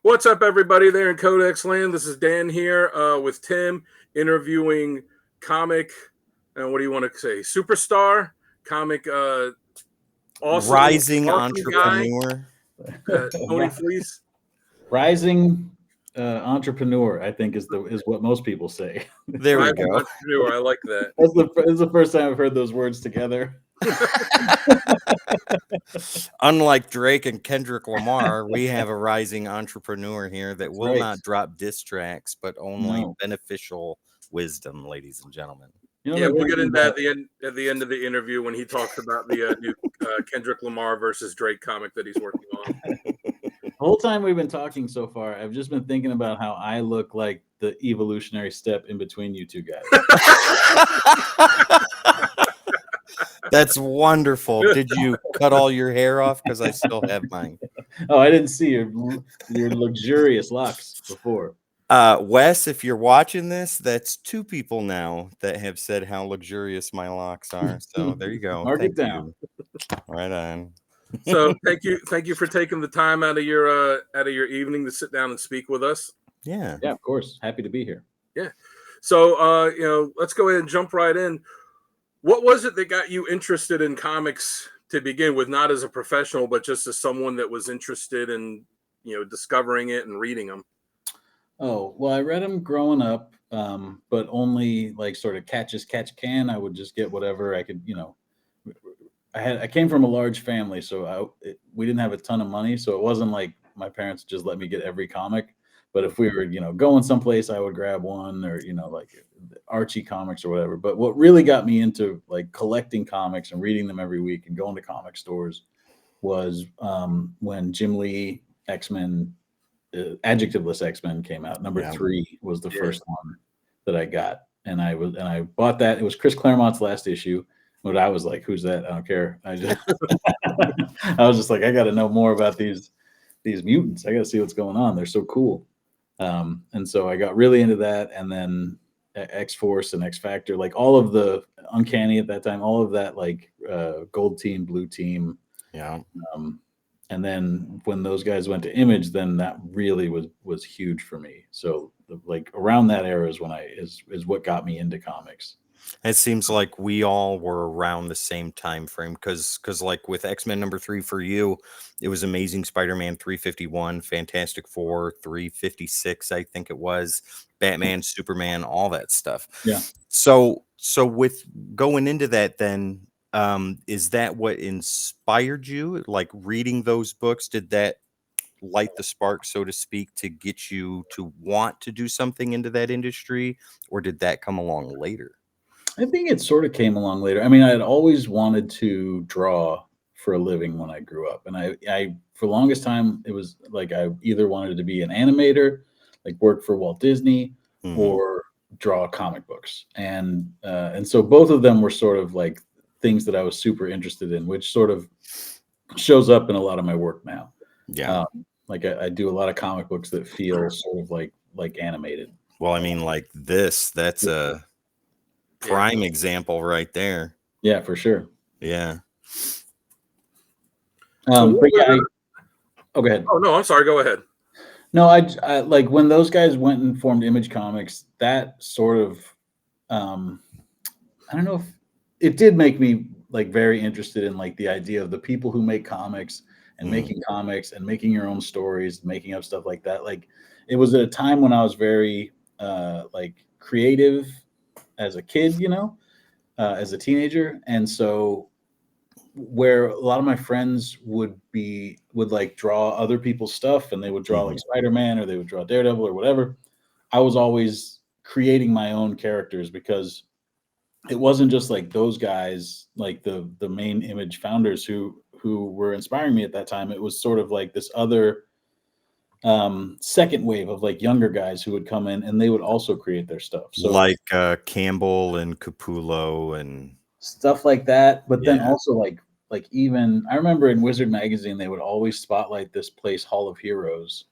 What's up, everybody there in Codex Land? This is Dan here with Tim interviewing comic, and what do you want to say? Superstar, comic, Rising awesome guy, entrepreneur. Tony Fleecs. Rising entrepreneur, I think is what most people say. There we Rising go. entrepreneur. I like that. That's the first time I've heard those words together. Unlike Drake and Kendrick Lamar, we have a rising entrepreneur here that will right. not drop diss tracks, but only No. beneficial wisdom, ladies and gentlemen. You know, Yeah, the we'll great get thing into that about- at the end of the interview when he talks about the new Kendrick Lamar versus Drake comic that he's working on. The whole time we've been talking so far, I've just been thinking about how I look like the evolutionary step in between you two guys. That's wonderful. Did you cut all your hair off? Because I still have mine. Oh, I didn't see your luxurious locks before. Wes, if you're watching this, that's two people now that have said how luxurious my locks are. So there you go. Mark Thank it down. you. Right on. So thank you for taking the time out of your evening to sit down and speak with us. Yeah. Yeah, of course. Happy to be here. Yeah. So let's go ahead and jump right in. What was it that got you interested in comics to begin with, not as a professional, but just as someone that was interested in, discovering it and reading them? Oh, well, I read them growing up, but only like sort of catch can. I would just get whatever I could, I came from a large family, so we didn't have a ton of money, so it wasn't like my parents just let me get every comic. But if we were, going someplace, I would grab one, or like Archie comics or whatever. But what really got me into like collecting comics and reading them every week and going to comic stores was when Jim Lee X-Men, Adjectiveless X-Men came out. Number 3 was the first one that I got, and I bought that. It was Chris Claremont's last issue. But I was like, "Who's that? I don't care." I was just like, "I got to know more about these mutants. I got to see what's going on. They're so cool." And so I got really into that, and then X-Force and X-Factor, like all of the Uncanny at that time, all of that, like Gold Team, Blue Team. Yeah. And then when those guys went to Image, then that really was huge for me. So like around that era is when is what got me into comics. It seems like we all were around the same time frame because like with X-Men number 3 for you, it was Amazing Spider-Man 351, Fantastic Four 356, I think it was, Batman, Superman, all that stuff. Yeah. So with going into that, then is that what inspired you? Like reading those books, did that light the spark, so to speak, to get you to want to do something into that industry, or did that come along later? I think it sort of came along later. I mean, I had always wanted to draw for a living when I grew up. And I for the longest time, it was like I either wanted to be an animator, like work for Walt Disney, or draw comic books. And so both of them were sort of like things that I was super interested in, which sort of shows up in a lot of my work now. Yeah. Like I do a lot of comic books that feel sort of like animated. Well, I mean, like that's a prime example right there. Yeah, for sure. Yeah. Go ahead. Oh no, I'm sorry. Go ahead. No, I like when those guys went and formed Image Comics. That sort of, I don't know if it did make me like very interested in like the idea of the people who make comics and making comics and making your own stories, making up stuff like that. Like it was at a time when I was very like creative as a kid, as a teenager. And so where a lot of my friends would like draw other people's stuff, and they would draw like Spider-Man, or they would draw Daredevil or whatever. I was always creating my own characters because it wasn't just like those guys, like the main Image founders who were inspiring me at that time. It was sort of like this other second wave of like younger guys who would come in, and they would also create their stuff. So like Campbell and Capullo and stuff like that. But then also like even I remember in Wizard magazine, they would always spotlight this place, Hall of Heroes,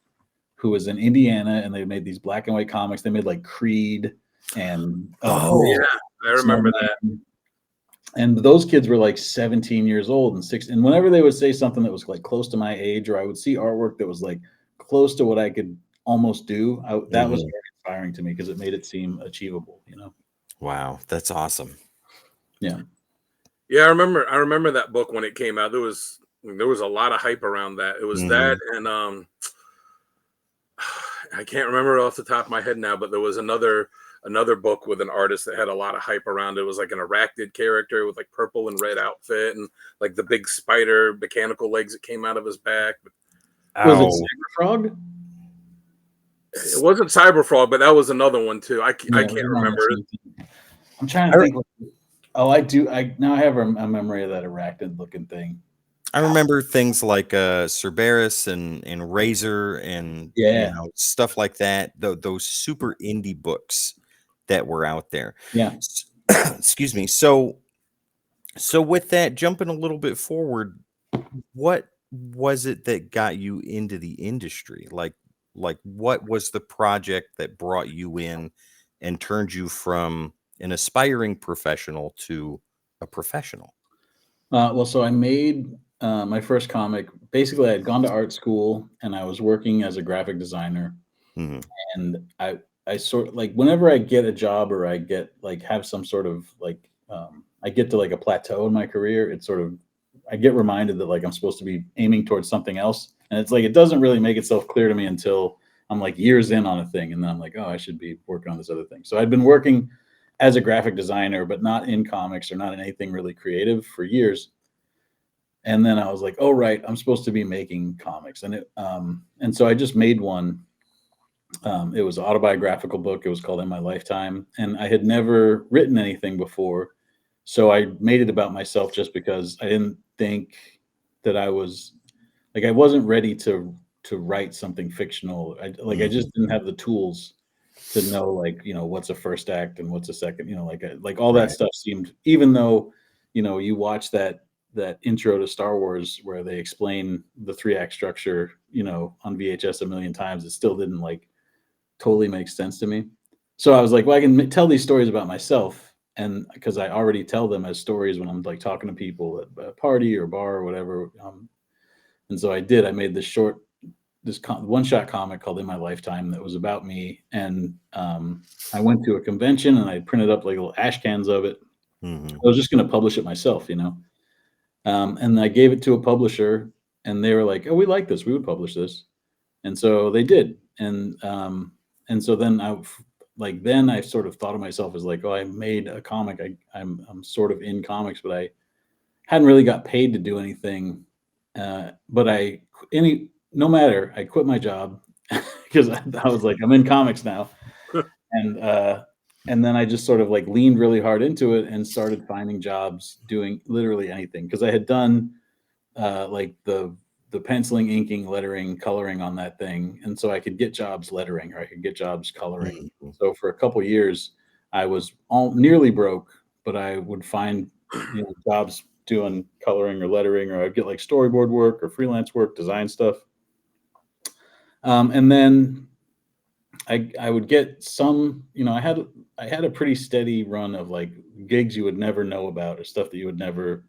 who was in Indiana, and they made these black and white comics. They made like Creed and I remember that. And those kids were like 17 years old and 6. And whenever they would say something that was like close to my age, or I would see artwork that was like close to what I could almost do, that was Mhm. very inspiring to me because it made it seem achievable, you know? Wow, that's awesome. Yeah. Yeah, I remember that book when it came out. There was a lot of hype around that. It was that, Mhm. and I can't remember it off the top of my head now, but there was another book with an artist that had a lot of hype around it. It was like an arachnid character with like purple and red outfit and like the big spider mechanical legs that came out of his back. Was it Oh, Frog? It wasn't Cyberfrog, but that was another one too. I Yeah, can't we're on the remember it. same thing. I'm trying I to re think. Oh, I do. I now have a memory of that arachnid looking thing. I remember things like, Cerberus and Razor and, Yeah. stuff like that, those super indie books that were out there. Yeah. S Excuse me. So with that, jumping a little bit forward, what was it that got you into the industry? Like what was the project that brought you in and turned you from an aspiring professional to a professional? Well, so I made my first comic. Basically, I had gone to art school and I was working as a graphic designer. Mhm. And I sort like whenever I get a job or I get like have some sort of like I get to like a plateau in my career, it's sort of I get reminded that like I'm supposed to be aiming towards something else. And it's like it doesn't really make itself clear to me until I'm like years in on a thing. And then I'm like, oh, I should be working on this other thing. So I'd been working as a graphic designer, but not in comics or not in anything really creative for years. And then I was like, oh right, I'm supposed to be making comics. And so I just made one. It was an autobiographical book. It was called In My Lifetime, and I had never written anything before, so I made it about myself just because I didn't think that I wasn't ready to write something fictional. I Mhm. just didn't have the tools to know what's a first act and what's a second. Like all that Right. stuff seemed, even though you watch that intro to Star Wars where they explain the 3 act structure on VHS a million times, it still didn't like totally makes sense to me. So I was like, well, I can tell these stories about myself, and because I already tell them as stories when I'm like talking to people at a party or bar or whatever. And so I did. I made this one shot comic called In My Lifetime that was about me, and I went to a convention and I printed up like little ash cans of it. Mhm. I was just going to publish it myself. And I gave it to a publisher, and they were like, "Oh, we like this. We would publish this." And so they did. And so then I sort of thought of myself as like, oh, I made a comic. I'm sort of in comics, but I hadn't really got paid to do anything. But no matter, I quit my job because I was like, I'm in comics now. And and then I just sort of like leaned really hard into it and started finding jobs doing literally anything because I had done like the penciling, inking, lettering, coloring on that thing, and so I could get jobs lettering or I could get jobs coloring. Mhm. So for a couple years, I was all nearly broke, but I would find jobs doing coloring or lettering, or I'd get like storyboard work or freelance work, design stuff, and then I would get some. I had a pretty steady run of like gigs you would never know about or stuff that you would never.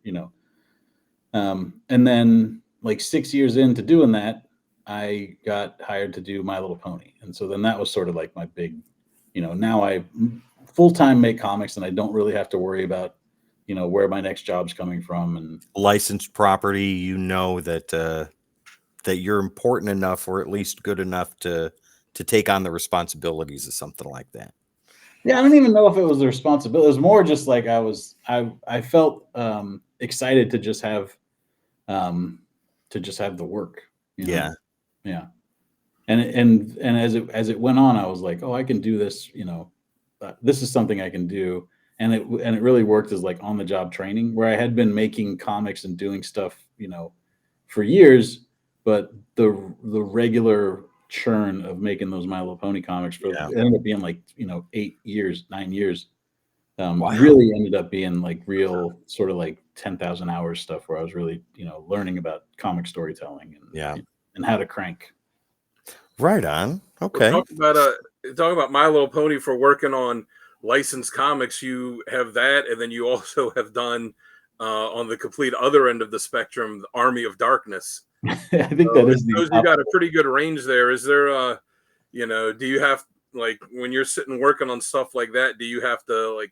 And then, like 6 years into doing that, I got hired to do My Little Pony, and so then that was sort of like my big, now I full time make comics, and I don't really have to worry about, where my next job's coming from, and Licensed property, that you're important enough or at least good enough to take on the responsibilities of something like that. yeah, I don't even know if it was the responsibility. It was more just like I felt excited um, to just have the work, you know, Yeah. yeah. And as it went on, I was like, oh, I can do this. This is something I can do, and it really worked as like on the job training where I had been making comics and doing stuff, for years, but the regular churn of making those My Little Pony comics for Yeah. it ended up being like 8 years, 9 years. Wow. Really ended up being like real sort of like 10,000 hours stuff where I was really learning about comic storytelling Yeah. and how to crank. Right on. Well, Okay. talk about My Little Pony for working on licensed comics. You have that, and then you also have done on the complete other end of the spectrum, the Army of Darkness. I think So that it is the shows you got a pretty good range there. Is there do you have, like, when you're sitting working on stuff like that, do you have to, like,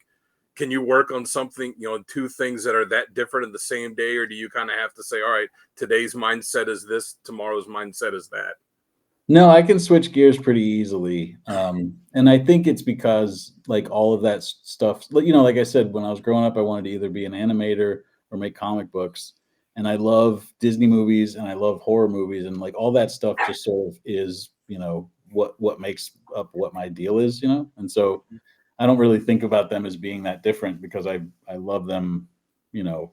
can you work on something, two things that are that different in the same day, or do you kind of have to say, all right, today's mindset is this, tomorrow's mindset is that? No, I can switch gears pretty easily. And I think it's because like all of that stuff, like I said, when I was growing up, I wanted to either be an animator or make comic books. And I love Disney movies and I love horror movies, and like all that stuff just sort of is, what makes up what my deal is, And so I don't really think about them as being that different because I love them,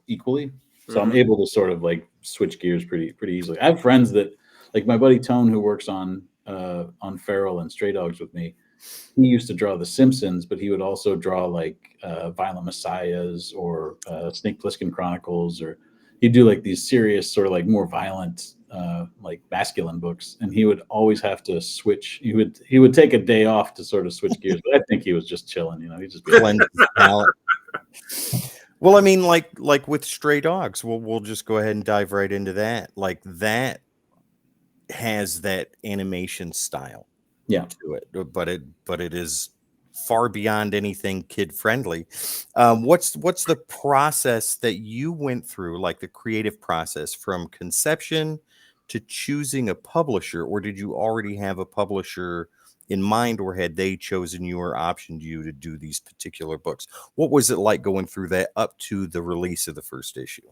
equally. So I'm Mhm. able to sort of like switch gears pretty easily. I have friends that, like my buddy Tone, who works on Feral and Stray Dogs with me. He used to draw The Simpsons, but he would also draw like Violent Messiahs or Snake Plissken Chronicles, or he'd do like these serious sort of like more violent like masculine books, and he would always have to switch. He would take a day off to sort of switch gears, but I think he was just chilling, he'd just be like, Cleanse his palate. Well, I mean, like with Stray Dogs, we'll just go ahead and dive right into that. Like that has that animation style yeah. to it, but it is far beyond anything kid friendly. What's the process that you went through, like the creative process from conception to choosing a publisher, or did you already have a publisher in mind, or had they chosen you or optioned you to do these particular books? What was it like going through that up to the release of the first issue?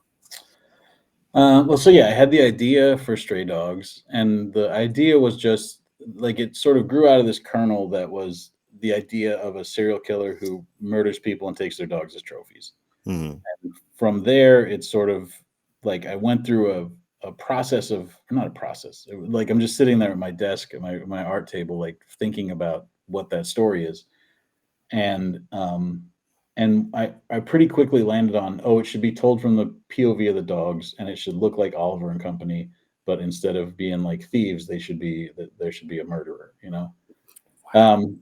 Well, so yeah, I had the idea for Stray Dogs, and the idea was just like it sort of grew out of this kernel that was the idea of a serial killer who murders people and takes their dogs as trophies. Mhm. From there, it's sort of like I went through a process of, not a process, like I'm just sitting there at my desk at my art table, like thinking about what that story is, and I pretty quickly landed on, it should be told from the POV of the dogs, and it should look like Oliver and Company, but instead of being like thieves, there should be a murderer. Um,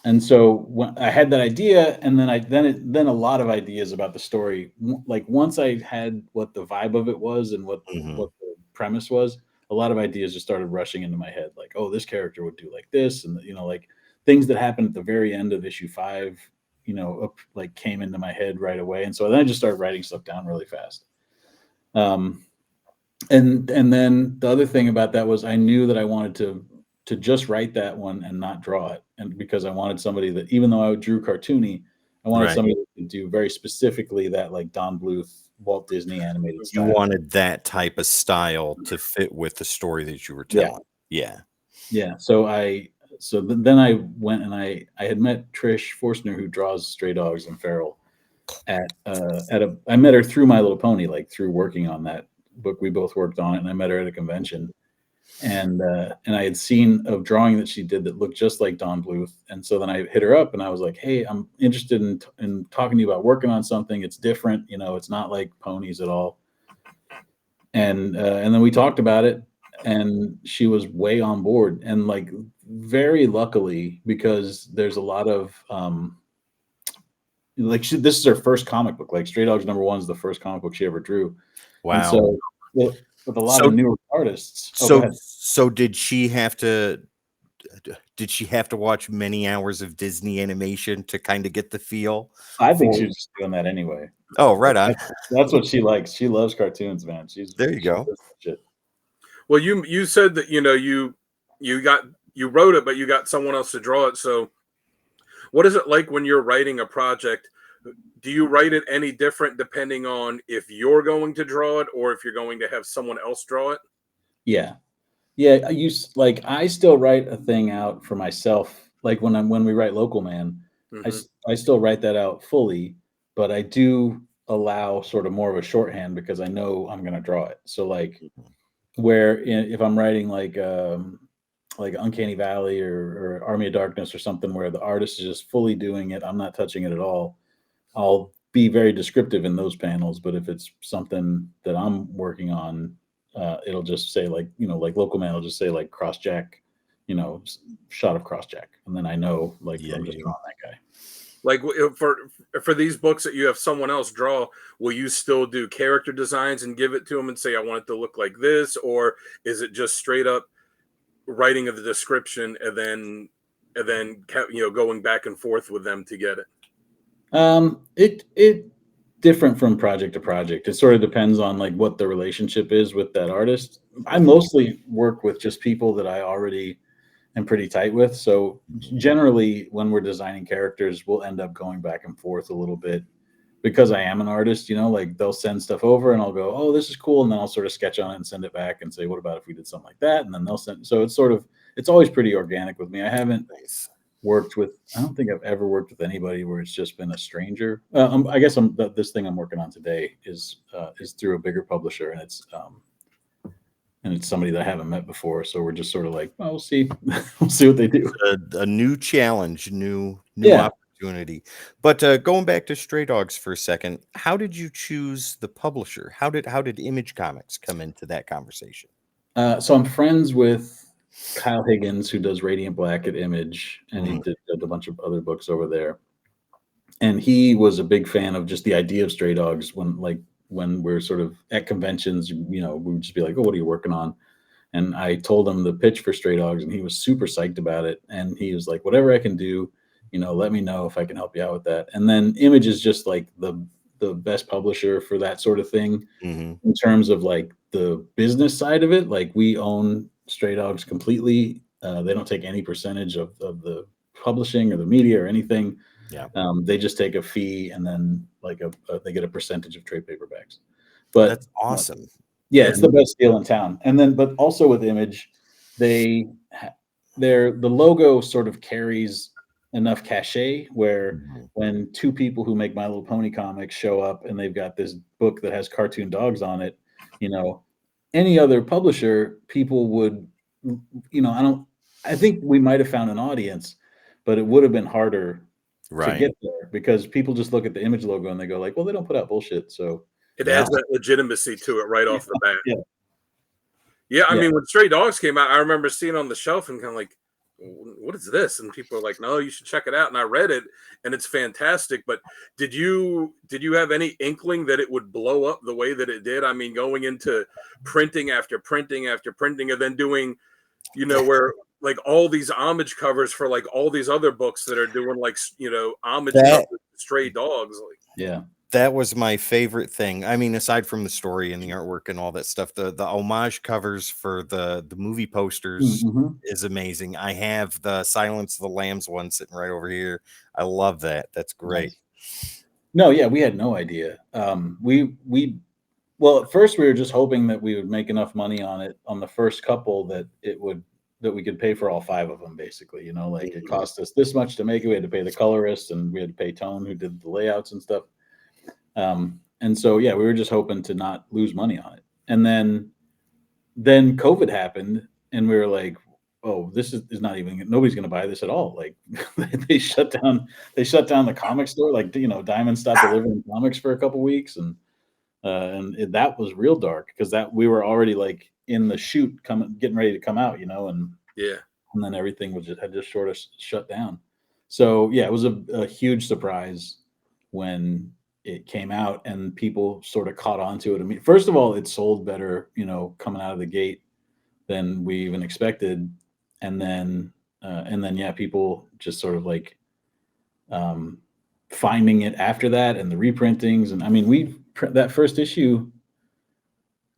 and so when I had that idea, and then a lot of ideas about the story. Like once I had what the vibe of it was and Mhm. what the premise was, a lot of ideas just started rushing into my head. Like, oh, this character would do like this, and like things that happened at the very end of issue 5, like came into my head right away. And so then I just started writing stuff down really fast. Um, and then the other thing about that was I knew that I wanted to just write that one and not draw it, and because I wanted somebody that, even though I drew cartoony, I wanted Right. somebody that could do very specifically that, like Don Bluth, Walt Disney animated You style. wanted that type of style to fit with the story that you were Yeah. telling. Yeah. Yeah. Then I went and I had met Trish Forstner, who draws Stray Dogs and Feral, I met her through My Little Pony, like through working on that book. We both worked on it, and I met her at a convention, and I had seen a drawing that she did that looked just like Don Bluth, and so then I hit her up and I was like, hey, I'm interested in talking to you about working on something. It's different, it's not like ponies at all. And then we talked about it, and she was way on board, and like very luckily, because there's a lot of this is her first comic book. Like Stray Dogs #1 is the first comic book she ever drew. And Wow. so with a lot So of newer artists. Oh, go so ahead. so did she have to watch many hours of Disney animation to kind of get the feel I think for? she was just doing that anyway. Oh, right on. That's what she likes. She loves cartoons, man. There you She go. does that shit. Well, you said that you wrote it, but you got someone else to draw it. So, what is it like when you're writing a project? Do you write it any different depending on if you're going to draw it or if you're going to have someone else draw it? Yeah. Yeah. I still write a thing out for myself. Like when we write Local Man, Hmm. I still write that out fully, but I do allow sort of more of a shorthand because I know I'm going to draw it. So like if I'm writing like Uncanny Valley or Army of Darkness or something where the artist is just fully doing it, I'm not touching it at all, I'll be very descriptive in those panels. But if it's something that I'm working on, it'll just say like, like Local Man will just say like cross jack, shot of cross jack. And then I know like Yeah. I'm just drawing that guy. Like for these books that you have someone else draw, will you still do character designs and give it to them and say I want it to look like this, or is it just straight up writing of the description and then going back and forth with them to get it? It different from project to project. It sort of depends on like what the relationship is with that artist. I mostly work with just people that I already am pretty tight with. So generally when we're designing characters, we'll end up going back and forth a little bit because I am an artist, like they'll send stuff over and I'll go, oh, this is cool. And then I'll sort of sketch on it and send it back and say, what about if we did something like that? And then they'll send. So it's always pretty organic with me. I haven't I don't think I've ever worked with anybody where it's just been a stranger. I guess this thing I'm working on today is through a bigger publisher, and it's somebody that I haven't met before. So we're just sort of like, well, we'll see, we'll see what they do. A new challenge, new Yeah. opportunity. But going back to Stray Dogs for a second, how did you choose the publisher? How did Image Comics come into that conversation? So I'm friends with Kyle Higgins, who does Radiant Black at Image, and he did a bunch of other books over there. And he was a big fan of just the idea of Stray Dogs when we're sort of at conventions, we would just be like, oh, what are you working on? And I told him the pitch for Stray Dogs, and he was super psyched about it. And he was like, whatever I can do, let me know if I can help you out with that. And then Image is just like the best publisher for that sort of thing in terms of like the business side of it. Like we own Stray Dogs completely. They don't take any percentage of the publishing or the media or anything. Yeah. They just take a fee and then they get a percentage of trade paperbacks. But that's awesome. Yeah, it's the best deal in town. And then, but also with Image, the logo sort of carries enough cachet where when two people who make My Little Pony comics show up and they've got this book that has cartoon dogs on it, any other publisher, people would, I think we might have found an audience, but it would have been harder to get there because people just look at the Image logo and they go like, well, they don't put out bullshit. So it adds that legitimacy to it right off the bat. I mean, when Stray Dogs came out, I remember seeing it on the shelf and kind of like, what is this? And people are like, no, you should check it out. And I read it and it's fantastic. But did you have any inkling that it would blow up the way that it did? I mean, going into printing after printing after printing and then doing, where like all these homage covers for like all these other books that are doing like, homage covers to Stray Dogs. Like, yeah. That was my favorite thing. I mean, aside from the story and the artwork and all that stuff, the homage covers for the movie posters is amazing. I have the Silence of the Lambs one sitting right over here. I love that. That's great. Nice. No, yeah, we had no idea. Well, at first we were just hoping that we would make enough money on it on the first couple that we could pay for all 5 of them, basically. It cost us this much to make it. We had to pay the colorist and we had to pay Tone, who did the layouts and stuff. And so, yeah, we were just hoping to not lose money on it. And then COVID happened and we were like, oh, this is not even, nobody's going to buy this at all. Like they shut down the comic store. Like, Diamond stopped delivering comics for a couple weeks. And that was real dark because we were already like in the shoot getting ready to come out, and then everything had just sort of shut down. So yeah, it was a huge surprise when it came out and people sort of caught on to it. I mean, first of all, it sold better, coming out of the gate than we even expected. And then yeah, people just sort of like finding it after that and the reprintings. And I mean, that first issue,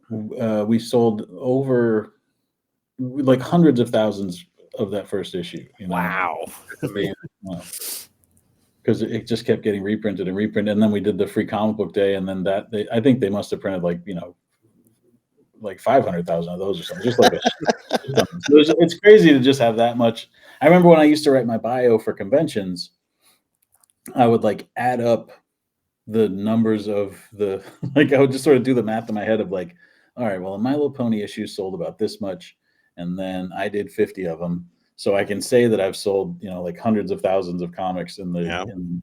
we sold over like hundreds of thousands of that first issue. Wow. Because it just kept getting reprinted, and then we did the free comic book day, and then I think they must have printed like 500,000 of those or something, just like it's crazy to just have that much. I remember when I used to write my bio for conventions, I would like add up the numbers of I would just sort of do the math in my head of like, all right, well, My Little Pony issues sold about this much, and then I did 50 of them. So I can say that I've sold, like hundreds of thousands of comics in the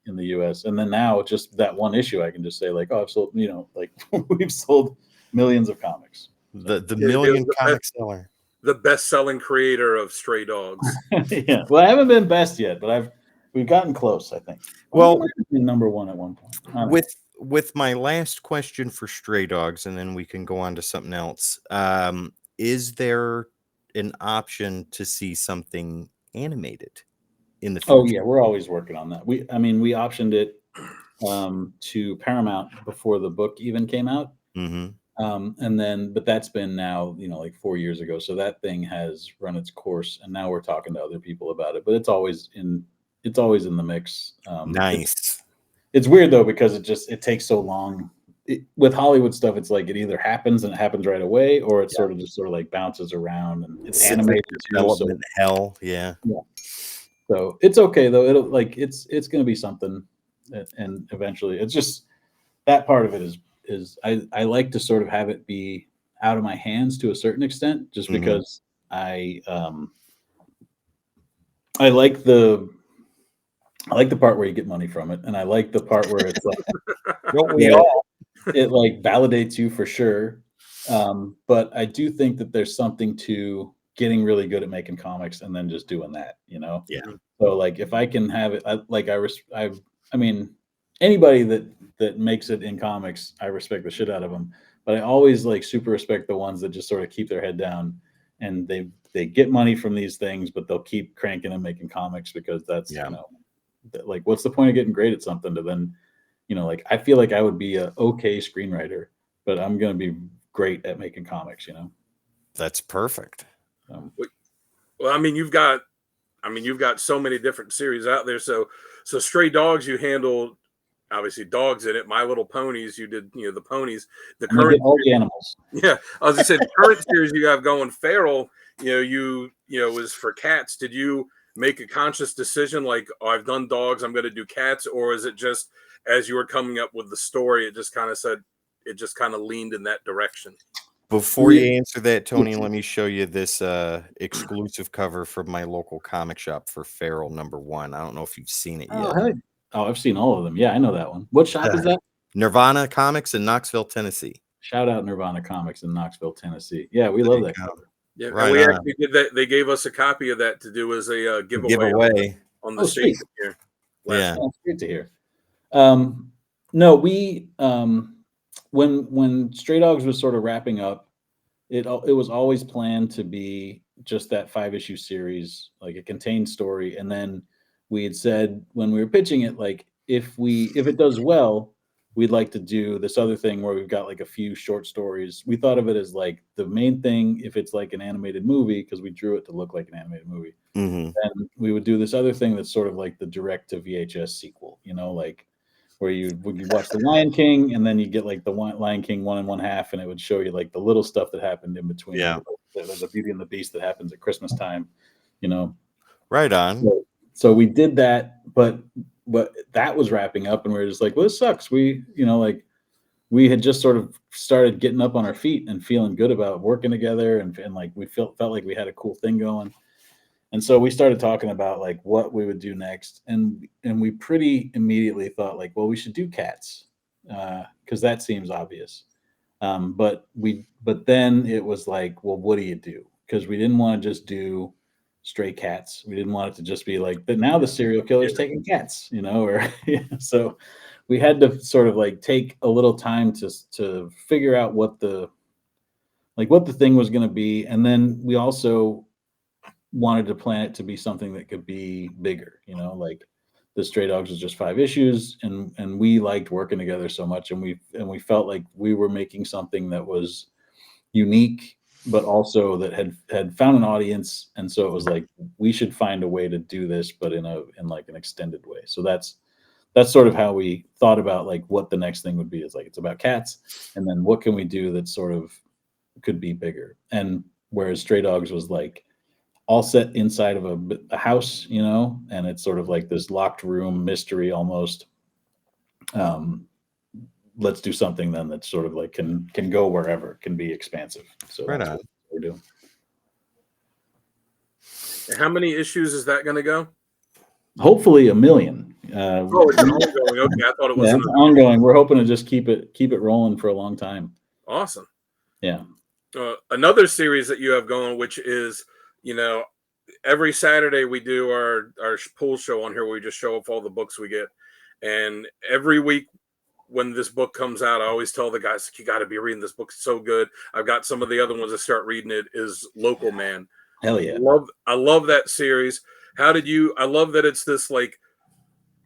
in the US. And then now just that one issue, I can just say like, oh, I've sold, like we've sold millions of comics. The million comic seller. The best-selling creator of Stray Dogs. Yeah. Well, I haven't been best yet, but we've gotten close, I think. Well, we might have been number one at one point. I don't know. With my last question for Stray Dogs, and then we can go on to something else. Is there an option to see something animated in the future? Oh yeah, we're always working on that. We optioned it to Paramount before the book even came out. And then, but that's been now, like 4 years ago. So that thing has run its course, and now we're talking to other people about it. But it's always in the mix. Nice. It's weird though, because it takes so long. With Hollywood stuff, it's like it either happens and it happens right away, or it sort of like bounces around, and it's animated too. So hell, yeah. So it's okay though. It'll it's going to be something, and eventually, it's just that part of it is I like to sort of have it be out of my hands to a certain extent, just because I like the part where you get money from it, and I like the part where it's like it like validates you for sure. But I do think that there's something to getting really good at making comics and then just doing that, Yeah. So like if I can have it, I mean, anybody that makes it in comics, I respect the shit out of them. But I always like super respect the ones that just sort of keep their head down, and they get money from these things, but they'll keep cranking and making comics, because that's like, what's the point of getting great at something to then, like, I feel like I would be a okay screenwriter, but I'm going to be great at making comics, That's perfect. Well, I mean, you've got so many different series out there. So Stray Dogs, you handled obviously dogs in it. My Little Ponies, you did, the ponies. The current all the animals. Yeah, I was gonna say the current series you have going, Feral. Was for cats. Did you make a conscious decision, like, oh, I've done dogs, I'm going to do cats, or is it just as you were coming up with the story, it just kind of leaned in that direction? Before you answer that, Tony, let me show you this exclusive cover from my local comic shop for Feral #1. I don't know if you've seen it yet. Oh, I've seen all of them. Yeah, I know that one. What shop is that? Nirvana Comics in Knoxville, Tennessee. Shout out Nirvana Comics in Knoxville, Tennessee. Yeah, we love that cover. Yeah, right. We actually did that. They gave us a copy of that to do as a giveaway on the station here. Yeah, that's great to hear. No, we when Stray Dogs was sort of wrapping up, it was always planned to be just that 5-issue series, like a contained story. And then we had said when we were pitching it, like, if it does well, we'd like to do this other thing where we've got like a few short stories. We thought of it as like the main thing, if it's like an animated movie, because we drew it to look like an animated movie. And we would do this other thing that's sort of like the direct to VHS sequel, like where you watch The Lion King, and then you get like the Lion King 1 1/2, and it would show you like the little stuff that happened in between. Yeah. There's a Beauty and the Beast that happens at Christmas time, Right on. So we did that, but that was wrapping up, and we were just like, well, this sucks. We had just sort of started getting up on our feet and feeling good about working together, and like we felt like we had a cool thing going. And so we started talking about like what we would do next, and we pretty immediately thought like, well, we should do cats, because that seems obvious. But then it was like, well, what do you do? Because we didn't want to just do stray cats. We didn't want it to just be like, but now the serial killer's taking cats, or so we had to sort of like take a little time to figure out what the thing was going to be. And then we also wanted to plan it to be something that could be bigger, like the Stray Dogs was just 5 issues, and we liked working together so much, and we felt like we were making something that was unique, but also that had found an audience. And so it was like, we should find a way to do this, but in like an extended way. So that's sort of how we thought about like what the next thing would be. Is like, it's about cats, and then what can we do that sort of could be bigger. And whereas Stray Dogs was like all set inside of a house, and it's sort of like this locked room mystery almost. Let's do something then that sort of like can go wherever, can be expansive. So that's what we're doing. How many issues is that going to go? Hopefully 1 million. It's ongoing. Okay, I thought it was ongoing. We're hoping to just keep it rolling for a long time. Awesome. Yeah. Another series that you have going, which is, every Saturday we do our pool show on here where we just show off all the books we get. And every week when this book comes out, I always tell the guys, you got to be reading this book. It's so good. I've got some of the other ones that start reading it is Local Man. Hell yeah. I love that series. I love that it's this like,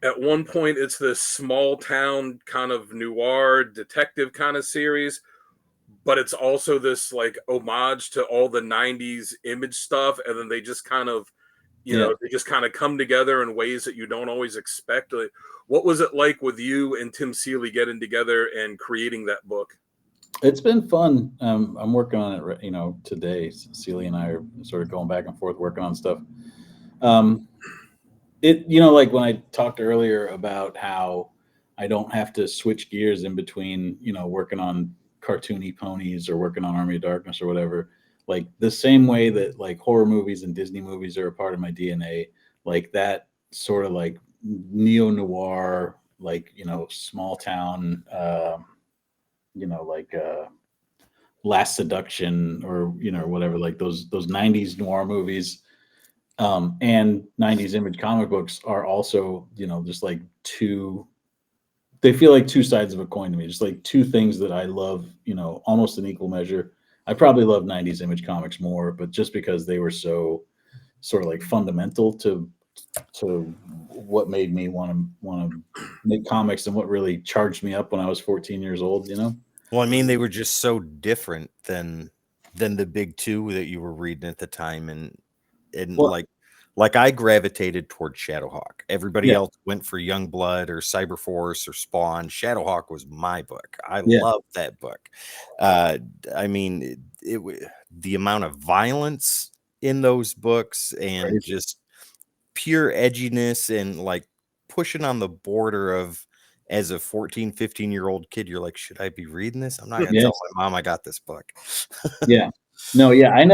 at one point it's this small town kind of noir detective kind of series, but it's also this like homage to all the 90s image stuff. And then they just kind of, they just kind of come together in ways that you don't always expect. Like, what was it like with you and Tim Seeley getting together and creating that book? It's been fun. I'm working on it, today. Seeley and I are sort of going back and forth working on stuff. Like when I talked earlier about how I don't have to switch gears in between, working on cartoony ponies or working on Army of Darkness or whatever. Like the same way that like horror movies and Disney movies are a part of my DNA, like that sort of like neo-noir, like, small town, like Last Seduction or, whatever, like those 90s noir movies. And 90s image comic books are also, just like they feel like two sides of a coin to me, just like two things that I love, almost in equal measure. I probably love 90s image comics more, but just because they were so sort of like fundamental to what made me want to make comics and what really charged me up when I was 14 years old, Well, I mean, they were just so different than the big two that you were reading at the time, and Well, like I gravitated toward Shadowhawk. Everybody yeah, else went for Youngblood or Cyberforce or Spawn. Shadowhawk was my book. I yeah, loved that book. I mean, the amount of violence in those books and crazy. just pure edginess and like pushing on the border of, as a 14, 15-year-old kid, you're like, should I be reading this? I'm not going to tell Yes. my mom I got this book. Yeah. No, yeah. I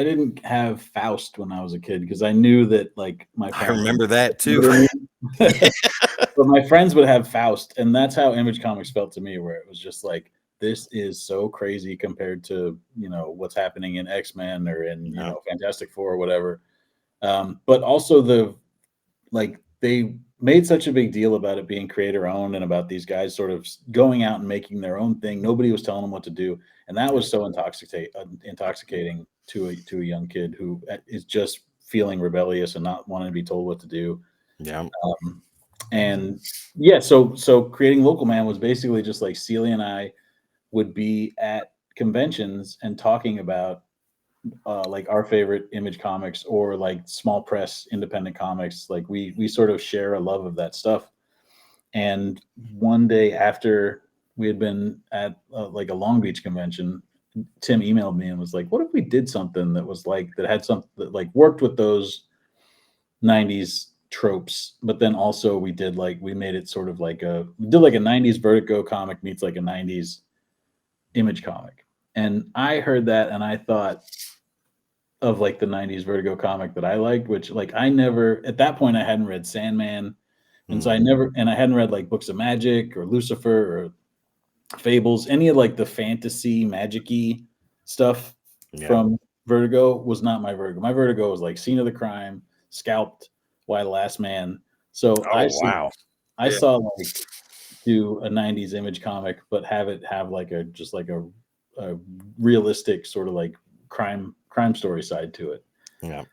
didn't have Faust when I was a kid because I knew that like my I parents remember that would too. murder me. But my friends would have Faust, and that's how Image Comics felt to me, where it was just like, this is so crazy compared to, what's happening in X-Men or in, Yeah. Fantastic Four or whatever. But also like they made such a big deal about it being creator owned and about these guys sort of going out and making their own thing. Nobody was telling them what to do, and that was so intoxicating to a young kid who is just feeling rebellious and not wanting to be told what to do. Yeah. And yeah, so creating Local Man was basically just like Celia and I would be at conventions and talking about like our favorite Image comics or like small press independent comics. Like we sort of share a love of that stuff. And one day after we had been at like a Long Beach convention, Tim emailed me and was like, "What if we did something that was like that had something that like worked with those 90s tropes, but then also we made it sort of like we did like a 90s Vertigo comic meets like a 90s Image comic." And I heard that and I thought of like the 90s Vertigo comic that I liked, which like I never at that point I hadn't read Sandman. And so I hadn't read like Books of Magic or Lucifer or Fables, any of like the fantasy magic-y stuff from Vertigo was not my Vertigo. My Vertigo was like Scene of the Crime, Scalped, Why the Last Man. So I saw like do a 90s Image comic, but have it have like a realistic sort of like crime story side to it. Yeah.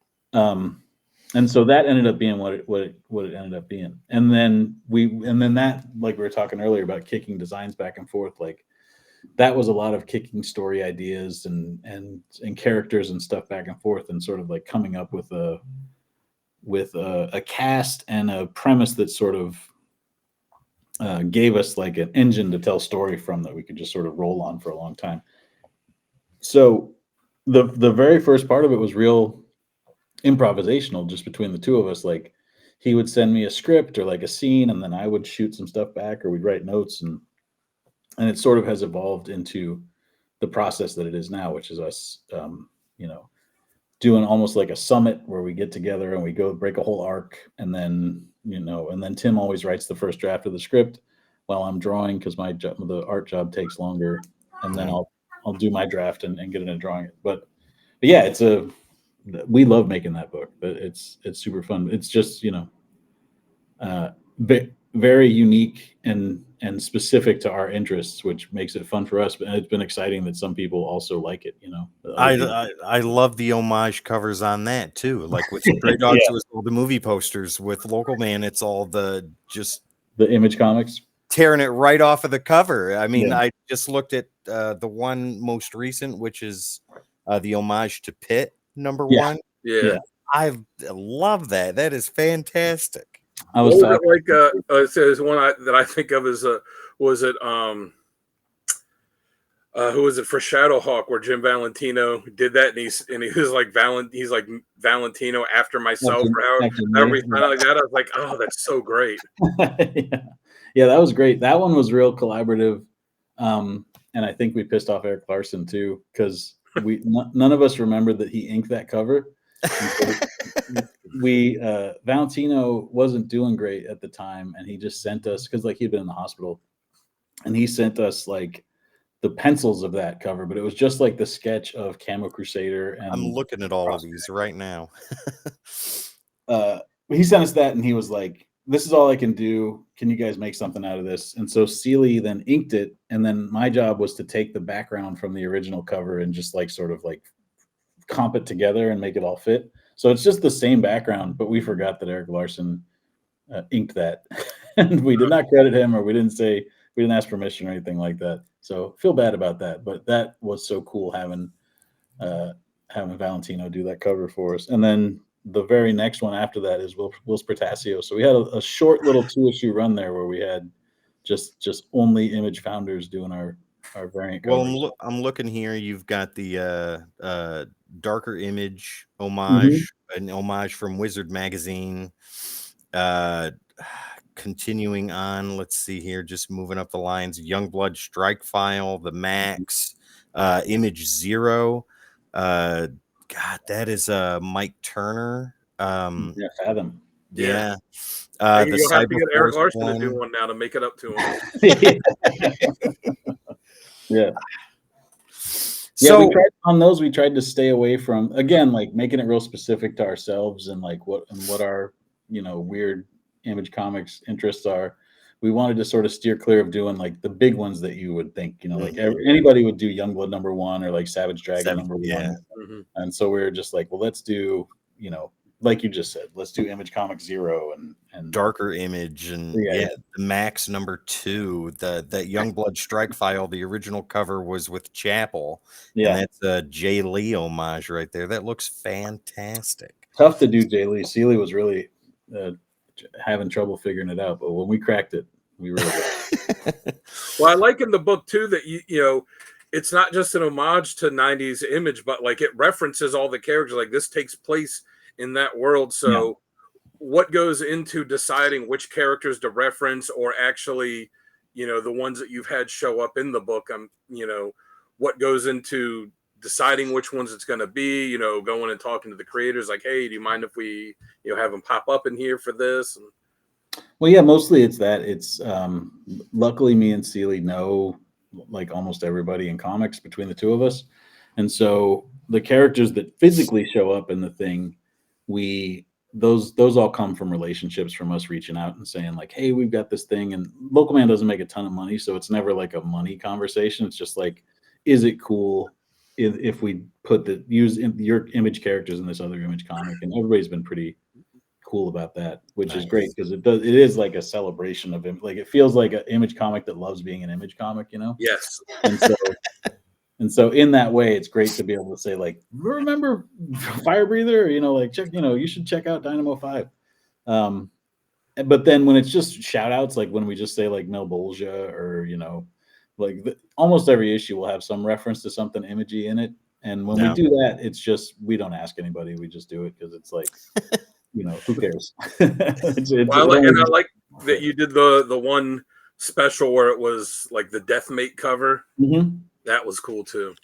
And so that ended up being what it ended up being. And then that, like we were talking earlier about kicking designs back and forth, like that was a lot of kicking story ideas and characters and stuff back and forth and sort of like coming up with a cast and a premise that sort of gave us like an engine to tell story from that we could just sort of roll on for a long time. So the very first part of it was real improvisational just between the two of us. Like he would send me a script or like a scene and then I would shoot some stuff back or we'd write notes and it sort of has evolved into the process that it is now, which is us doing almost like a summit where we get together and we go break a whole arc and then Tim always writes the first draft of the script while I'm drawing because the art job takes longer, and then I'll do my draft and get into drawing it. But yeah, we love making that book. But it's super fun. It's just, you know, very unique and specific to our interests, which makes it fun for us. But it's been exciting that some people also like it. You know, that other people. I love the homage covers on that too. Like with Stray Dogs, Yeah. it was all the movie posters. With Local Man, it's all the just The Image Comics. tearing it right off of the cover. I mean, Yeah. I just looked at the one most recent, which is the homage to Pitt #1. Yeah. I love that. That is fantastic. I What was was talking. it like? It says one that I think of as was it who was it for Shadowhawk, where Jim Valentino did that, and he was like he's like Valentino after myself, or however he sounded like that. I was like, oh, that's so great. Yeah, that was great. That one was real collaborative, and I think we pissed off Eric Larson too, because none of us remembered that he inked that cover. Valentino wasn't doing great at the time, and he just sent us, because like he'd been in the hospital, and he sent us like the pencils of that cover, but it was just like the sketch of Camo Crusader. And I'm looking at all of these right now. He sent us that, and he was like, "This is all I can do. Can you guys make something out of this?" And so Seeley then inked it, and then my job was to take the background from the original cover and just like sort of like comp it together and make it all fit. So it's just the same background, but we forgot that Eric Larson inked that, and we did not credit him, or we didn't ask permission or anything like that. So feel bad about that, but that was so cool having Valentino do that cover for us. And then the very next one after that is Will Spertasio. So we had a short little 2-issue run there where we had just only Image founders doing our variant covers. Well, I'm looking here. You've got the Darker Image homage, an homage from Wizard Magazine. Continuing on, let's see here, just moving up the lines. Youngblood Strike File, the Max, Image Zero. God, that is Mike Turner. Yeah, Fathom. Yeah. The You'll have to get Eric Cyberforce Larson one. to do one now to make it up to him. Yeah. So we tried on those. We tried to stay away from, again, like making it real specific to ourselves and like what our, you know, weird Image Comics interests are. We wanted to sort of steer clear of doing like the big ones that you would think, you know, like anybody would do Youngblood #1 or like Savage Dragon #1. And so we were just like, well, let's do, you know, like you just said, let's do Image Comics 0 and Darker Image, and the Max #2, that Youngblood Strike File. The original cover was with Chapel, and that's a Jay Lee homage right there. That looks fantastic. Tough to do Jay Lee. Seeley was really having trouble figuring it out, but when we cracked it, we really did. Well, I like in the book too that you know, it's not just an homage to 90s Image, but like it references all the characters. Like this takes place in that world. So what goes into deciding which characters to reference, or actually, you know, the ones that you've had show up in the book? You know, what goes into deciding which ones it's going to be, you know, going and talking to the creators like, hey, do you mind if we, you know, have them pop up in here for this? Well, yeah, mostly it's that. It's luckily me and Seeley know like almost everybody in comics between the two of us. And so the characters that physically show up in the thing, those all come from relationships, from us reaching out and saying like, hey, we've got this thing. And Local Man doesn't make a ton of money, so it's never like a money conversation. It's just like, is it cool if we use your Image characters in this other Image comic? And everybody's been pretty cool about that, which is great, because it is like a celebration of him. Like it feels like an Image comic that loves being an Image comic, you know? Yes. And so in that way, it's great to be able to say like, remember Fire Breather? Or, you know, like you should check out Dynamo 5. But then when it's just shout outs, like when we just say like Mel Bolgia, or, you know, like almost every issue will have some reference to something imagey in it. And when we do that, it's just, we don't ask anybody. We just do it because it's like, you know, who cares? I like that you did the one special where it was like the Deathmate cover. That was cool too.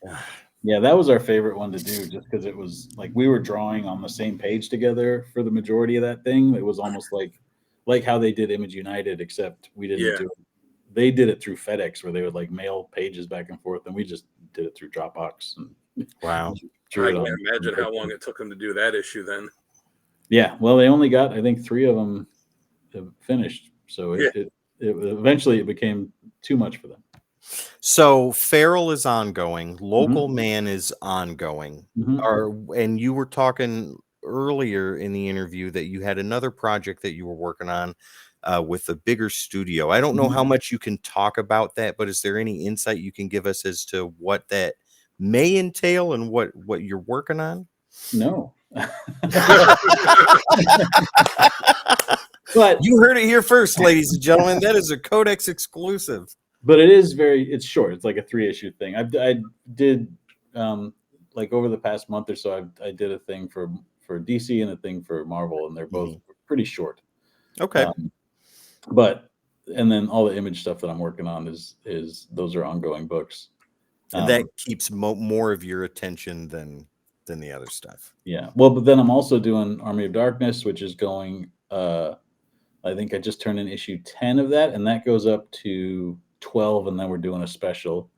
Yeah, that was our favorite one to do, just because it was like we were drawing on the same page together for the majority of that thing. It was almost like how they did Image United, except we didn't do it. They did it through FedEx, where they would like mail pages back and forth, and we just did it through Dropbox. And wow, drew I it on. can't imagine how long it took them to do that issue then. Yeah, well, they only got, I think, 3 of them finished, so it eventually it became too much for them. So Feral is ongoing. Local Mhm. Man is ongoing. Mhm. And you were talking earlier in the interview that you had another project that you were working on with a bigger studio. I don't know how much you can talk about that, but is there any insight you can give us as to what that may entail and what you're working on? No. But you heard it here first, ladies and gentlemen. That is a Codex exclusive. But it's short. It's like a 3-issue thing. I did like over the past month or so, I did a thing for DC and a thing for Marvel, and they're both pretty short. Okay. But and then all the Image stuff that I'm working on is those are ongoing books. And that keeps more of your attention than the other stuff. Yeah. Well, but then I'm also doing Army of Darkness, which is going. I think I just turned in issue 10 of that, and that goes up to 12, and then we're doing a special.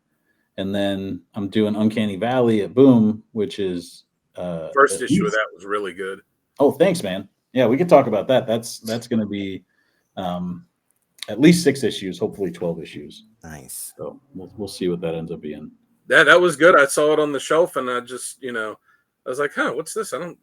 And then I'm doing Uncanny Valley at Boom, which is first issue of that was really good. Oh, thanks, man. Yeah, we could talk about that. That's going to be at least 6 issues, hopefully 12 issues. Nice. So we'll see what that ends up being. That was good. I saw it on the shelf, and I just I was like, huh, what's this? I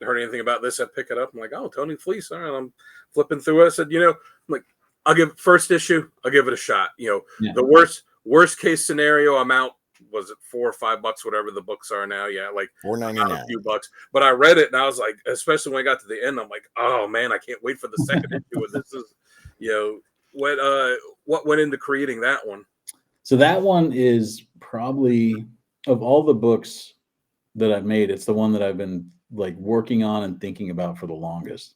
heard anything about this. I pick it up. I'm like, oh, Tony Fleecs. All right, I'm flipping through it. I said, I'm like, I'll give first issue. I'll give it a shot. The worst case scenario, I'm out. Was it $4 or $5, whatever the books are now? Yeah, like $4.99, a few bucks. But I read it, and I was like, especially when I got to the end, I'm like, oh man, I can't wait for the second issue. And this is, what went into creating that one? So that one is probably, of all the books that I've made, it's the one that I've been like working on and thinking about for the longest.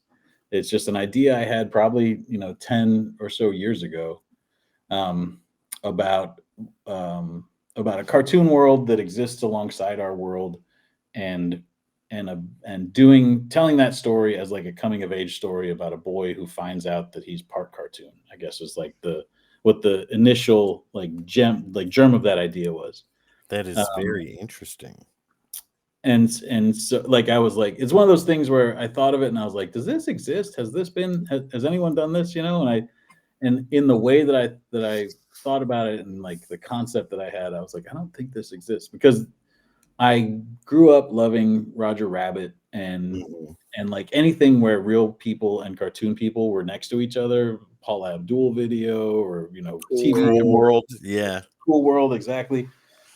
It's just an idea I had probably 10 or so years ago, about a cartoon world that exists alongside our world, and telling that story as like a coming of age story about a boy who finds out that he's part cartoon, I guess, is like what the initial germ of that idea was. That is very interesting. And so I was like, it's one of those things where I thought of it and I was like, does this exist? Has anyone done this? And in the way that I thought about it, and like the concept that I had, I was like, I don't think this exists, because I grew up loving Roger Rabbit and like anything where real people and cartoon people were next to each other, Paula Abdul video, or TV Cool World. Yeah. Cool World, exactly.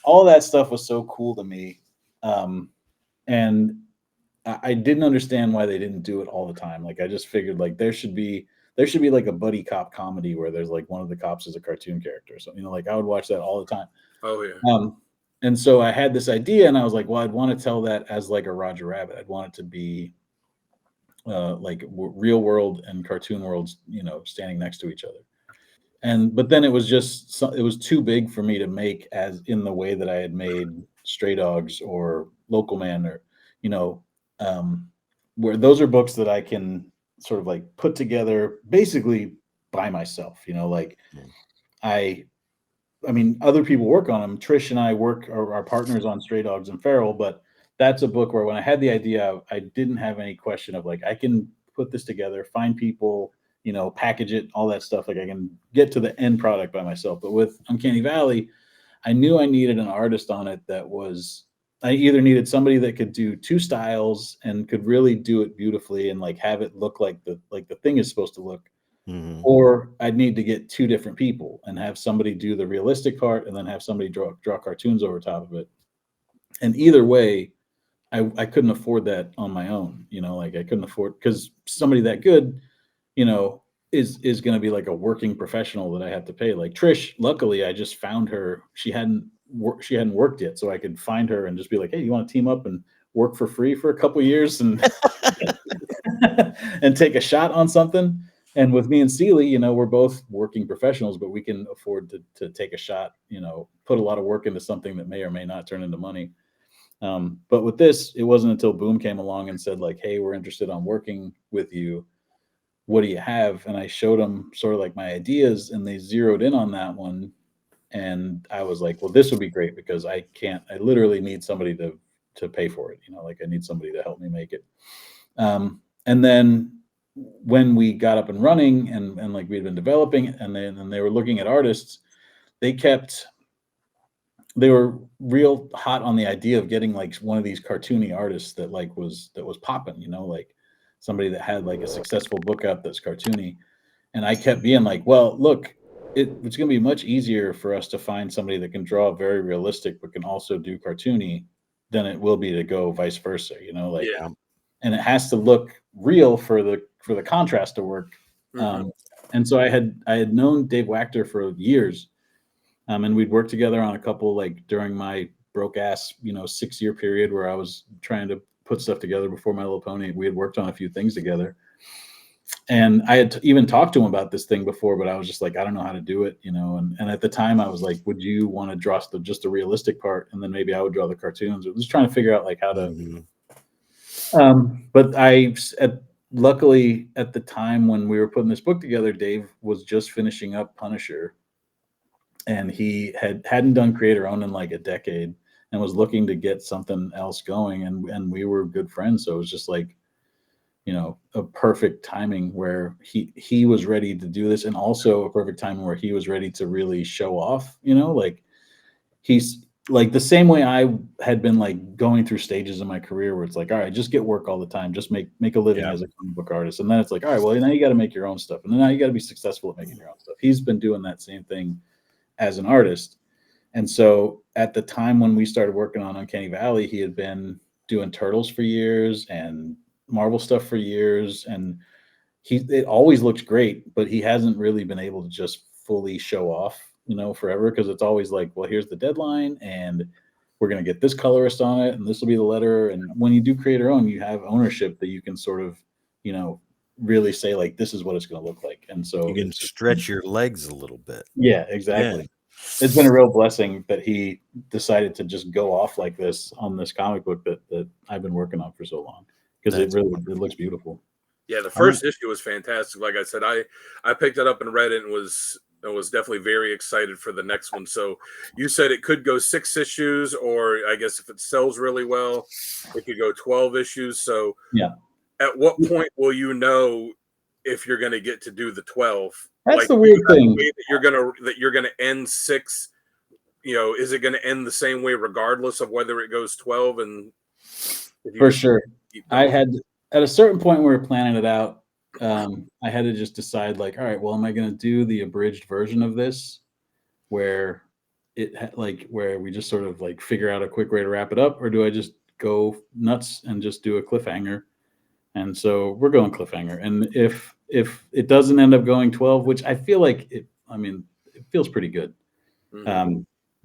All that stuff was so cool to me. And I didn't understand why they didn't do it all the time. Like, I just figured like there should be like a buddy cop comedy where there's like one of the cops is a cartoon character. So, like I would watch that all the time. Oh yeah. And so I had this idea, and I was like, well, I'd want to tell that as like a Roger Rabbit. I'd want it to be like real world and cartoon worlds, standing next to each other. But then it was too big for me to make as in the way that I had made Stray Dogs or Local Man, or, where those are books that I can sort of like put together basically by myself, I mean, other people work on them. Trish and I are our partners on Stray Dogs and Feral, but that's a book where when I had the idea, I didn't have any question of like, I can put this together, find people, package it, all that stuff. Like I can get to the end product by myself. But with Uncanny Valley, I knew I needed an artist on it I either needed somebody that could do 2 styles and could really do it beautifully and like have it look like the thing is supposed to look, or I'd need to get 2 different people and have somebody do the realistic part and then have somebody draw cartoons over top of it. And either way, I couldn't afford that on my own. Like I couldn't afford, because somebody that good, is going to be like a working professional that I have to pay. Like Trish, luckily I just found her. She hadn't worked yet, so I could find her and just be like, hey, you want to team up and work for free for a couple of years and and take a shot on something. And with me and Seeley, we're both working professionals, but we can afford to take a shot, put a lot of work into something that may or may not turn into money. But with this, it wasn't until Boom came along and said like, hey, we're interested on working with you. What do you have? And I showed them sort of like my ideas, and they zeroed in on that one. And I was like, well, this would be great, because I literally need somebody to to pay for it. Like I need somebody to help me make it. And then when we got up and running and like we'd been developing, and they were looking at artists, they were real hot on the idea of getting like one of these cartoony artists that was popping, like somebody that had like a successful book out that's cartoony. And I kept being like, well, look, it's going to be much easier for us to find somebody that can draw very realistic but can also do cartoony than it will be to go vice versa, like. Yeah. And it has to look real for the contrast to work. And so I had known Dave Wachter for years, and we'd worked together on a couple, like during my broke ass 6-year period where I was trying to put stuff together before My Little Pony. We had worked on a few things together, and I had even talked to him about this thing before, but I was just like, I don't know how to do it, and at the time I was like, would you want to draw just the realistic part, and then maybe I would draw the cartoons. I was just trying to figure out like how to. But luckily at the time when we were putting this book together, Dave was just finishing up Punisher, and he hadn't done creator owned in like a decade and was looking to get something else going. And we were good friends. So it was just like, a perfect timing where he was ready to do this, and also a perfect timing where he was ready to really show off, like he's like the same way I had been like going through stages in my career where it's like, all right, just get work all the time, just make a living as a comic book artist. And then it's like, all right, well, now you got to make your own stuff. And then now you got to be successful at making your own stuff. He's been doing that same thing as an artist. And so at the time when we started working on Uncanny Valley, he had been doing Turtles for years and Marvel stuff for years. And it always looks great, but he hasn't really been able to just fully show off, forever, because it's always like, well, here's the deadline and we're going to get this colorist on it and this will be the letter. And when you do creator own, you have ownership that you can sort of, really say like, this is what it's going to look like. And so you can stretch your legs a little bit. Yeah, exactly. Yeah. It's been a real blessing that he decided to just go off like this on this comic book that I've been working on for so long, because it looks beautiful. Yeah, the first issue was fantastic. Like I said, I picked it up and read it and was definitely very excited for the next one. So you said it could go 6 issues, or I guess if it sells really well, it could go 12 issues. So yeah, at what point will you know if you're going to get to do the 12? That's like, the weird thing. That you're gonna end 6. Is it going to end the same way regardless of whether it goes 12? And for sure, I had at a certain point we were planning it out. I had to just decide like, all right, well, am I going to do the abridged version of this where where we just sort of like figure out a quick way to wrap it up, or do I just go nuts and just do a cliffhanger? And so we're going cliffhanger. And if it doesn't end up going 12, which I feel like it feels pretty good.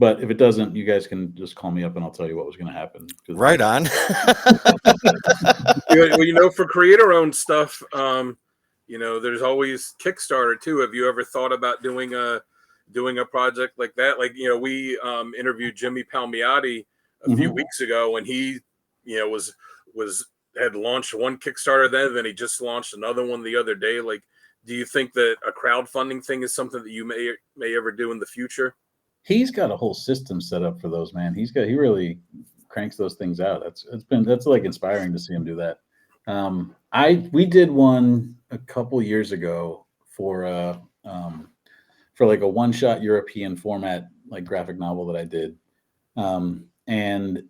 But if it doesn't, you guys can just call me up and I'll tell you what was going to happen. Right on. For creator-owned stuff, there's always Kickstarter too. Have you ever thought about doing a project like that? Like, we interviewed Jimmy Palmiotti a few weeks ago, and he, had launched one Kickstarter then he just launched another one the other day. Like, do you think that a crowdfunding thing is something that you may ever do in the future? He's got a whole system set up for those, man. He really cranks those things out. That's like inspiring to see him do that. We did one a couple years ago for like a one-shot European format, like graphic novel that I did. And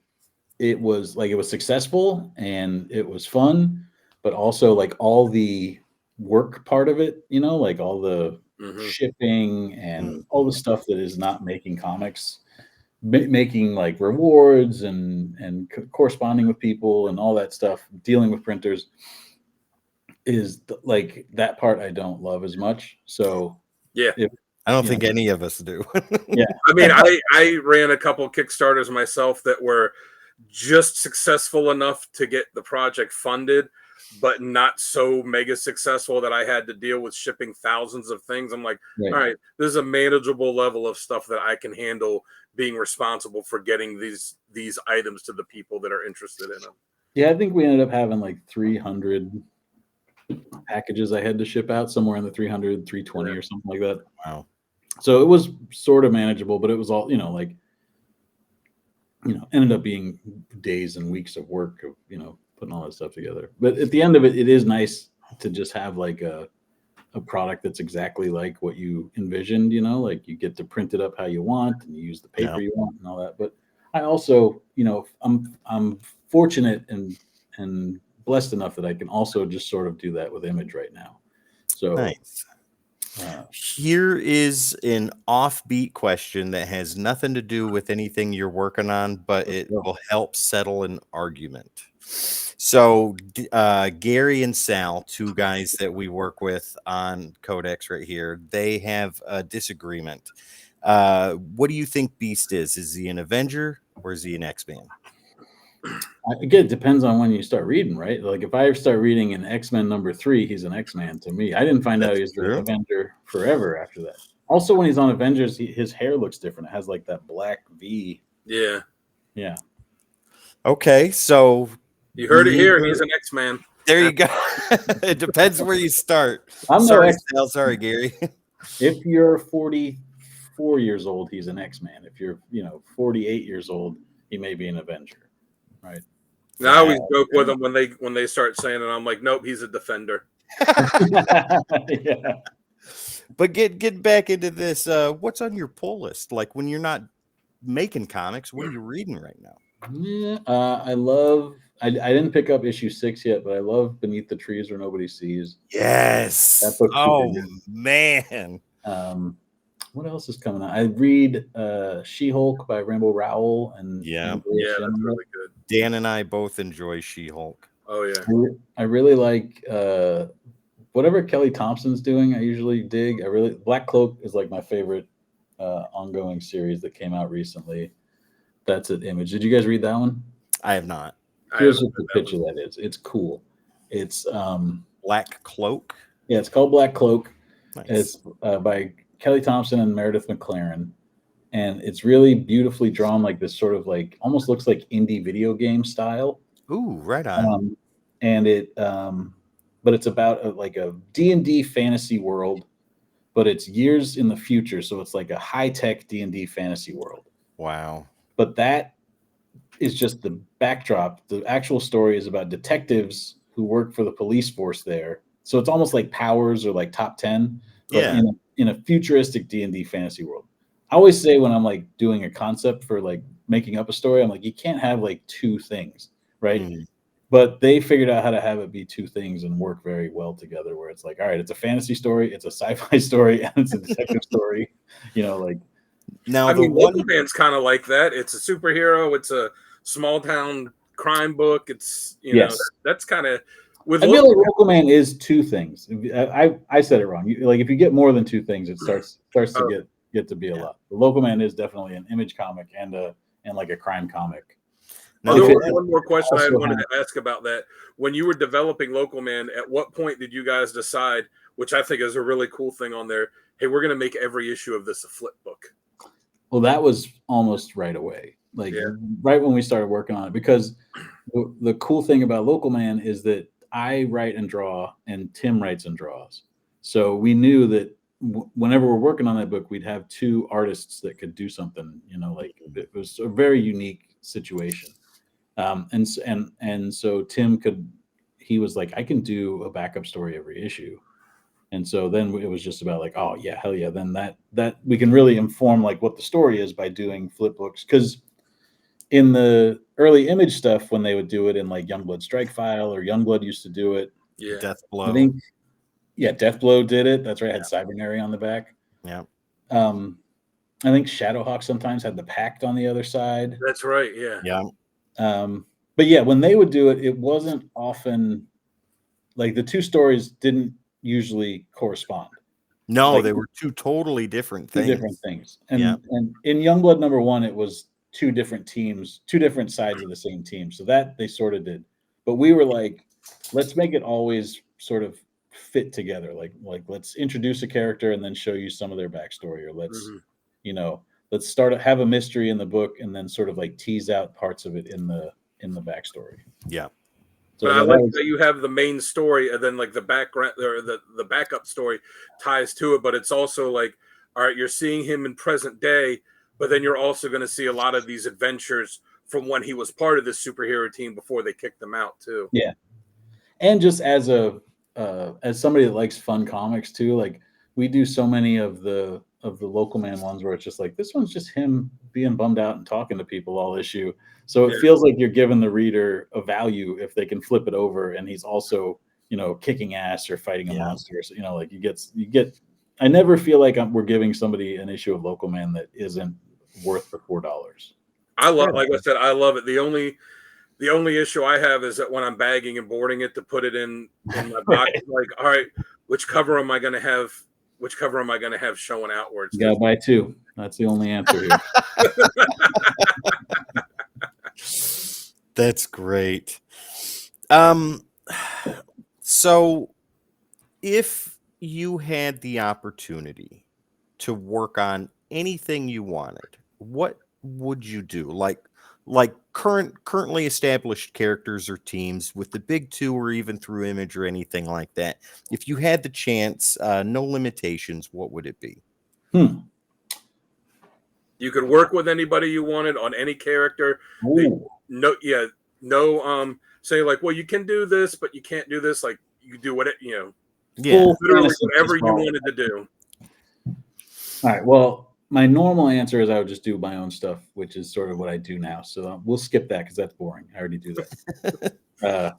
it was successful and it was fun, but also like all the work part of it, like all the shipping and all the stuff that is not making comics, making like rewards and corresponding with people and all that stuff, dealing with printers, is like that part I don't love as much. So yeah, I don't think any of us do. Yeah, I mean, I ran a couple Kickstarters myself that were just successful enough to get the project funded, but not so mega successful that I had to deal with shipping thousands of things. I'm like, all right, this is a manageable level of stuff that I can handle being responsible for getting these items to the people that are interested in them. Yeah, I think we ended up having like 300 packages I had to ship out, somewhere in the 300, 320 or something like that. Wow. So it was sort of manageable, but it was all, ended up being days and weeks of work of, putting all that stuff together. But at the end of it, it is nice to just have like a product that's exactly like what you envisioned, like you get to print it up how you want and you use the paper you want and all that. But I also, I'm fortunate and blessed enough that I can also just sort of do that with Image right now. So nice. Here is an offbeat question that has nothing to do with anything you're working on, but it will help settle an argument. So Gary and Sal, two guys that we work with on Codex right here, they have a disagreement. What do you think Beast is? Is he an Avenger or is he an X-Man? Again, it depends on when you start reading, right? Like if I start reading in X-Men #3, he's an X-Man to me. I didn't find out he's an Avenger forever after that. Also, when he's on Avengers, his hair looks different. It has like that black V. Yeah. Yeah. Okay, so you heard it here. He's an X-Man. There you go. It depends where you start. I'm sorry, Sal. Sorry, Gary. If you're 44 years old, he's an X-Man. If you're 48 years old, he may be an Avenger. Right. Now, I always joke with them when they start saying it. I'm like, nope, he's a Defender. Yeah. But get back into this. What's on your pull list? Like when you're not making comics, what are you reading right now? Yeah, I didn't pick up issue 6 yet, but I love Beneath the Trees Where Nobody Sees. Yes. That book's oh super good. Man. What else is coming out? I read She-Hulk by Rainbow Rowell and that's really good. Dan and I both enjoy She-Hulk. Oh yeah. I really like whatever Kelly Thompson's doing. I usually dig. Black Cloak is like my favorite ongoing series that came out recently. That's at Image. Did you guys read that one? I have not. Here's what the picture that is. It's cool. It's Black Cloak. Yeah, it's called Black Cloak. Nice. It's by Kelly Thompson and Meredith McLaren, and it's really beautifully drawn, like this sort of like almost looks like indie video game style. Ooh, right on. And it, but it's about like a D&D fantasy world, but it's years in the future, so it's like a high tech D&D fantasy world. Wow. But that is just the backdrop. The actual story is about detectives who work for the police force there. So it's almost like Powers or like Top 10, but in a futuristic D&D fantasy world. I always say when I'm like doing a concept for like making up a story, I'm like, you can't have like two things, right? Mm-hmm. But they figured out how to have it be two things and work very well together, where it's like, all right, it's a fantasy story, it's a sci-fi story, and it's a detective story, like. Now, Local Man's kind of like that. It's a superhero. It's a small town crime book. It's that's kind of. I feel like Local Man is two things. I said it wrong. Like if you get more than two things, it starts to get to be a lot. The Local Man is definitely an Image comic and like a crime comic. Now, there was one more question I wanted to ask about that. When you were developing Local Man, at what point did you guys decide, which I think is a really cool thing on there, hey, we're going to make every issue of this a flip book? Well, that was almost right away, right when we started working on it, because the cool thing about Local Man is that I write and draw and Tim writes and draws. So we knew that whenever we're working on that book, we'd have two artists that could do something, like it was a very unique situation. And so Tim he was like, I can do a backup story every issue. And so then it was just about like, oh yeah, hell yeah. Then that we can really inform like what the story is by doing flip books. Cause in the early Image stuff, when they would do it in like Youngblood Strike File or Youngblood used to do it. Yeah. Deathblow. I think, Deathblow did it. That's right. It had Cybernary on the back. Yeah. I think Shadowhawk sometimes had the Pact on the other side. That's right. Yeah. Yeah. But yeah, when they would do it, it wasn't often like the two stories didn't usually correspond. No, they were two totally different things. And in Youngblood #1, it was two different teams, two different sides of the same team. So that they sort of did. But we were like, let's make it always sort of fit together. Like let's introduce a character and then show you some of their backstory, or let's let's have a mystery in the book and then sort of like tease out parts of it in the backstory. Yeah. So but I like that you have the main story and then like the background or the backup story ties to it, but it's also like, all right, you're seeing him in present day, but then you're also going to see a lot of these adventures from when he was part of this superhero team before they kicked him out too. Yeah. And just as somebody that likes fun comics too, like we do so many of the local man ones where it's just like, this one's just him being bummed out and talking to people all issue. So it feels like you're giving the reader a value if they can flip it over and he's also, kicking ass or fighting a monster. So, like you get, I never feel like we're giving somebody an issue of Local Man that isn't worth the $4. I love, like I said, I love it. The only issue I have is that when I'm bagging and boarding it to put it in my box, like, all right, which cover am I going to have? Which cover am I going to have showing outwards? You got to buy two. That's the only answer here. That's great. So if you had the opportunity to work on anything you wanted, what would you do? Like currently established characters or teams with the big two or even through Image or anything like that. If you had the chance, no limitations, what would it be? You could work with anybody you wanted on any character. Say like, well, you can do this, but you can't do this. Like you do what literally whatever you wanted to do. All right. Well, my normal answer is I would just do my own stuff, which is sort of what I do now. So we'll skip that because that's boring. I already do that.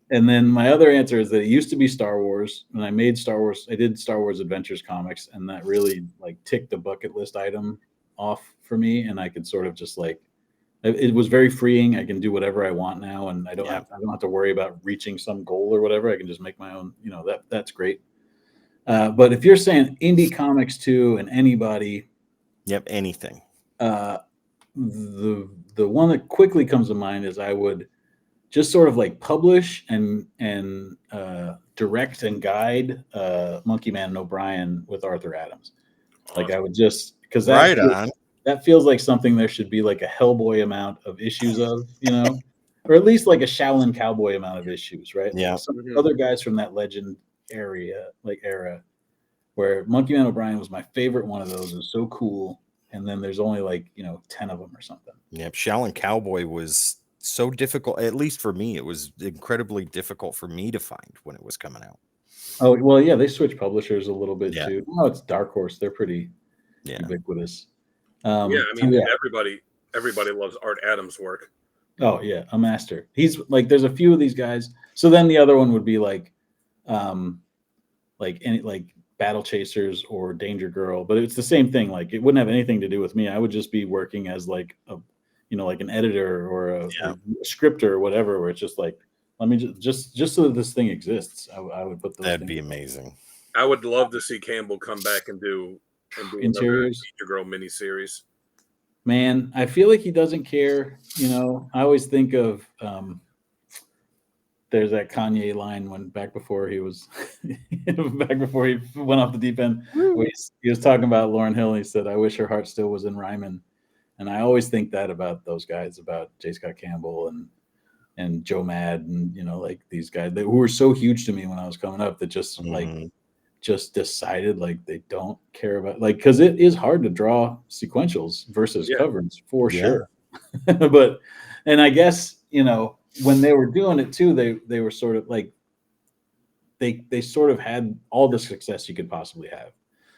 And then my other answer is that it used to be Star Wars, and I did Star Wars Adventures comics, and that really like ticked the bucket list item off for me, and I could sort of just like, it was very freeing. I can do whatever I want now, and I don't have to worry about reaching some goal or whatever. I can just make my own. That's great. But if you're saying indie comics too, and anybody, anything. The one that quickly comes to mind is I would just sort of like publish and direct and guide Monkey Man and O'Brien with Arthur Adams. Like I would just, because that feels like something there should be like a Hellboy amount of issues of, or at least like a Shaolin Cowboy amount of issues, right? Yeah. Like some other guys from that legend era, where Monkey Man O'Brien was my favorite one of those. It was so cool. And then there's only like, 10 of them or something. Yeah. Shaolin Cowboy was so difficult. At least for me, it was incredibly difficult for me to find when it was coming out. Oh, well, yeah, they switched publishers a little bit too. No, it's Dark Horse. They're pretty ubiquitous. Everybody loves Art Adams' work. Oh yeah, a master. He's like, there's a few of these guys. So then the other one would be like Battle Chasers or Danger Girl, but it's the same thing. Like it wouldn't have anything to do with me. I would just be working as like a, like an editor or a scripter or whatever, where it's just like, let me just so that this thing exists. I would put those. That'd be amazing. I would love to see Campbell come back and do interiors, Danger Girl miniseries. Man, I feel like he doesn't care. I always think of there's that Kanye line when back before he went off the deep end. Where he was talking about Lauryn Hill. And he said, "I wish her heart still was in Ryman." And I always think that about those guys, about J. Scott Campbell and Joe Mad, and like these guys who were so huge to me when I was coming up that just just decided like they don't care about, like, because it is hard to draw sequentials versus covers for sure. But and I guess when they were doing it too, they were sort of like they sort of had all the success you could possibly have.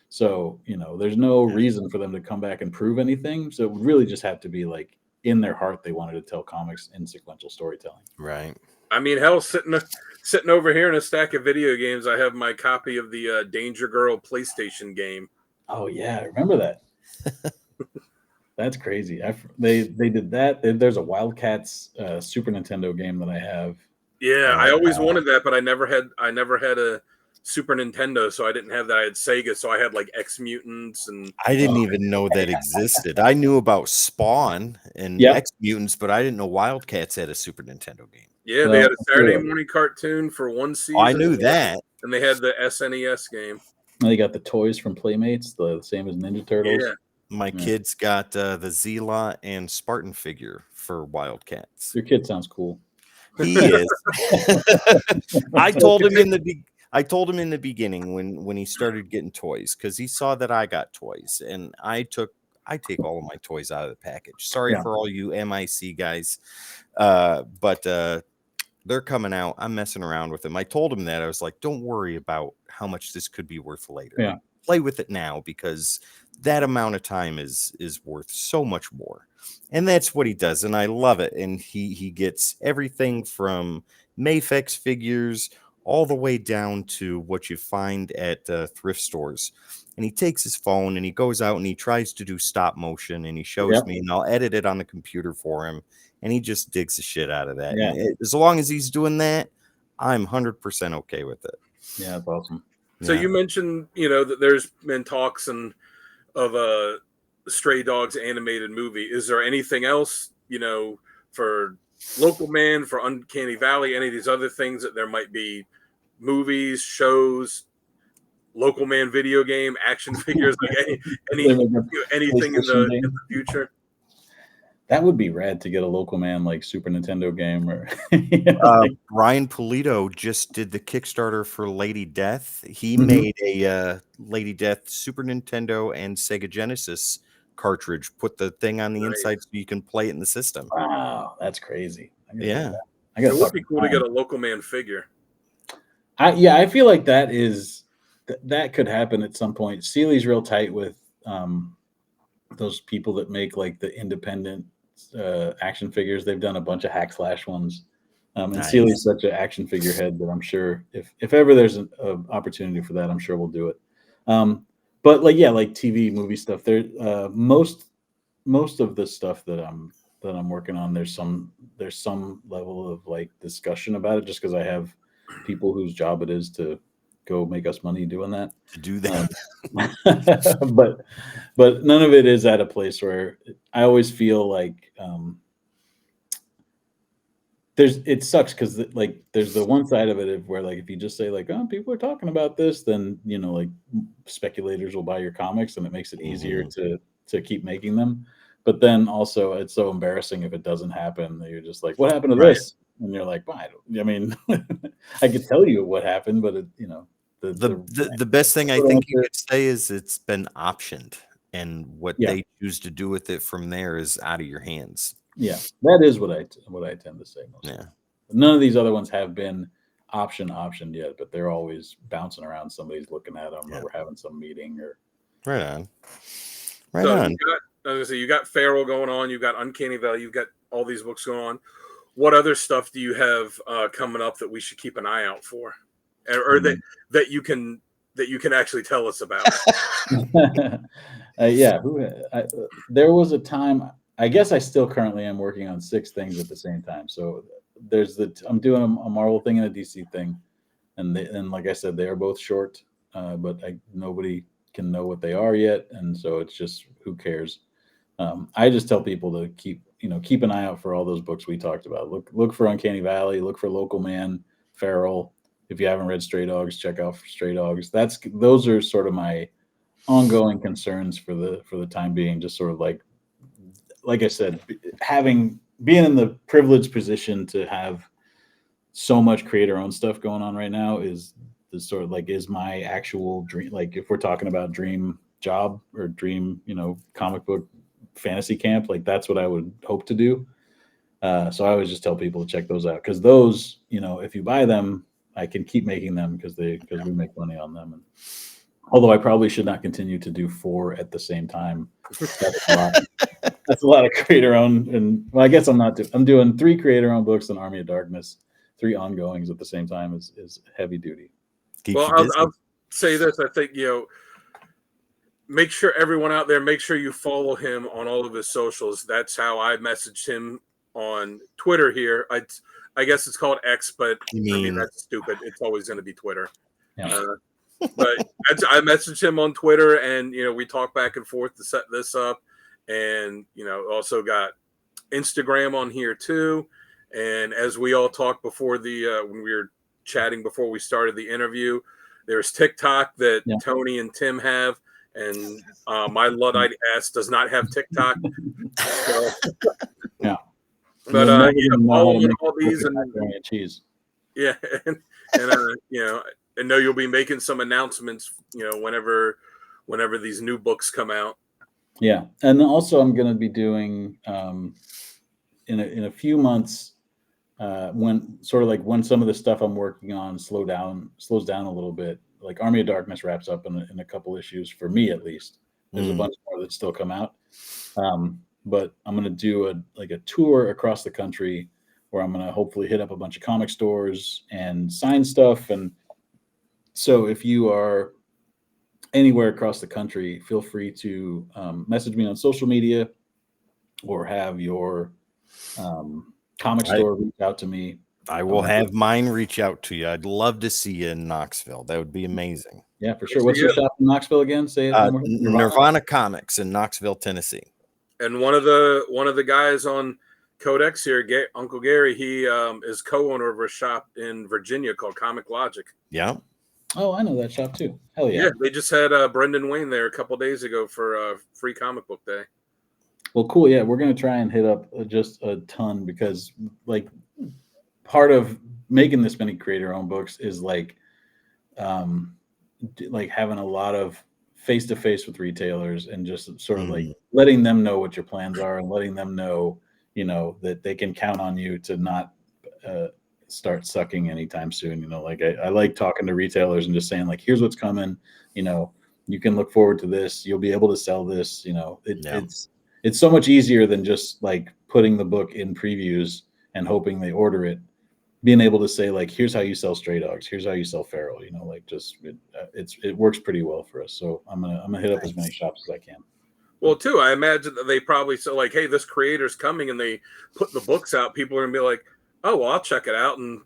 So there's no reason for them to come back and prove anything. So it would really just have to be like in their heart they wanted to tell comics in sequential storytelling. Right. I mean, hell, sitting over here in a stack of video games, I have my copy of the Danger Girl PlayStation game. Oh yeah, I remember that. That's crazy. They did that. There's a Wildcats Super Nintendo game that I have. Yeah, I always wanted that, but I never had a Super Nintendo, so I didn't have that. I had Sega, so I had like X Mutants, and I didn't even know that existed. I knew about Spawn and X Mutants, but I didn't know Wildcats had a Super Nintendo game. Yeah, they had a Saturday morning cartoon for one season. I knew that. And they had the SNES game. And they got the toys from Playmates, the same as Ninja Turtles. Yeah. My kids got the Zela and Spartan figure for Wildcats. Your kid sounds cool. He is. I told him in the beginning when he started getting toys, because he saw that I got toys, and I I take all of my toys out of the package. Sorry Yeah. for all you MIC guys, but they're coming out. I'm messing around with them. I told him that. I was like, don't worry about how much this could be worth later. Yeah. Play with it now, because that amount of time is worth so much more. And that's what he does, and I love it. And he gets everything from Mafex figures all the way down to what you find at thrift stores. And he takes his phone and he goes out and he tries to do stop motion, and he shows Yep. me, and I'll edit it on the computer for him, and he just digs the shit out of that. Yeah. And as long as he's doing that, I'm 100% okay with it. Yeah, that's awesome. So Yeah. you mentioned, that there's been talks of a Stray Dogs animated movie. Is there anything else, for Local Man, for Uncanny Valley, any of these other things that there might be movies, shows, Local Man video game, action figures, like anything in the future? That would be rad to get a Local Man like Super Nintendo game, or Ryan Polito just did the Kickstarter for Lady Death. He Mhm. made a Lady Death Super Nintendo and Sega Genesis cartridge. Put the thing on the Nice. inside so you can play it in the system. Wow, that's crazy. Yeah. I gotta It talk would be to cool to Ryan. get a Local Man figure. I feel like that could happen at some point. Sealy's real tight with those people that make like the independent action figures. They've done a bunch of hack slash ones. And Nice. Sealy's such an action figure head that I'm sure if ever there's an opportunity for that, I'm sure we'll do it. But like TV, movie stuff. There, most of the stuff that I'm working on, there's some level of like discussion about it, just because I have people whose job it is to go make us money doing that. To do that. But none of it is at a place where I always feel like it sucks, because like there's the one side of it where like if you just say like, oh, people are talking about this, then like speculators will buy your comics and it makes it easier to keep making them. But then also it's so embarrassing if it doesn't happen that you're just like, what happened to this? And you're like, well, I mean, I could tell you what happened, but the best thing I think you could say is it's been optioned, and what they choose to do with it from there is out of your hands. Yeah, that is what I tend to say most. Yeah. None of these other ones have been optioned yet, but they're always bouncing around. Somebody's looking at them, or we're having some meeting, or right on. You got Feral going on, you've got Uncanny Valley, you've got all these books going on. What other stuff do you have coming up that we should keep an eye out for, or that you can actually tell us about? There was a time. I guess I still currently am working on 6 things at the same time. So I'm doing a Marvel thing and a DC thing, and like I said, they are both short, but nobody can know what they are yet, and so it's just, who cares? I just tell people to keep an eye out for all those books we talked about. Look for Uncanny Valley, look for Local Man, Feral. If you haven't read Stray Dogs, check out Stray Dogs. Those are sort of my ongoing concerns for the time being. Just sort of like I said, being in the privileged position to have so much creator-owned stuff going on right now is my actual dream. Like if we're talking about dream job or dream, comic book fantasy camp, like that's what I would hope to do. So I always just tell people to check those out, because those, if you buy them, I can keep making them because we make money on them. And although I probably should not continue to do 4 at the same time. That's a lot. That's a lot of creator-owned, and I guess I'm not. I'm doing 3 creator-owned books and Army of Darkness, 3 ongoings at the same time is heavy duty. I'll say this. I think make sure everyone out there, make sure you follow him on all of his socials. That's how I messaged him on Twitter here. I guess it's called X, but I mean that's stupid. It's always going to be Twitter. Yeah. But I messaged him on Twitter, and we talk back and forth to set this up, and also got Instagram on here too. And as we all talked before when we were chatting before we started the interview, there's TikTok that Tony and Tim have, and my Luddite ass does not have TikTok. So, yeah. But follow all these and cheese. Yeah, and I know you'll be making some announcements, whenever these new books come out. Yeah, and also I'm going to be doing in a few months, when sort of like when some of the stuff I'm working on slows down a little bit. Like Army of Darkness wraps up in a couple issues for me at least. There's a Mm. bunch more that still come out, but I'm going to do a tour across the country where I'm going to hopefully hit up a bunch of comic stores and sign stuff. And so if you are anywhere across the country, feel free to message me on social media or have your comic I store reach out to me. I I'm will gonna, have mine reach out to you. I'd love to see you in Knoxville. That would be amazing. yeah, for Good sure. for What's your you. shop in Knoxville again? Say it one more. Nirvana. Nirvana Comics in Knoxville, Tennessee. And one of the guys on Codex here, Uncle Gary, he is co-owner of a shop in Virginia called Comic Logic. Yeah. Oh, I know that shop too. Hell yeah. Yeah, they just had Brendan Wayne there a couple days ago for free comic book day. Well, cool. Yeah, we're gonna try and hit up just a ton because like part of making this many creator-owned books is like having a lot of face to face with retailers and just sort of like letting them know what your plans are and letting them know, that they can count on you to not uh, start sucking anytime soon. Like I like talking to retailers and just saying like, here's what's coming. You can look forward to this. You'll be able to sell this. Yeah. It's so much easier than just like putting the book in previews and hoping they order it. Being able to say like, here's how you sell stray dogs, here's how you sell feral, like just it works pretty well for us. So I'm gonna hit up as many shops as I can. Well, too, I imagine that they probably say like, "Hey, this creator's coming," and they put the books out. People are gonna be like, "Oh, well, I'll check it out, and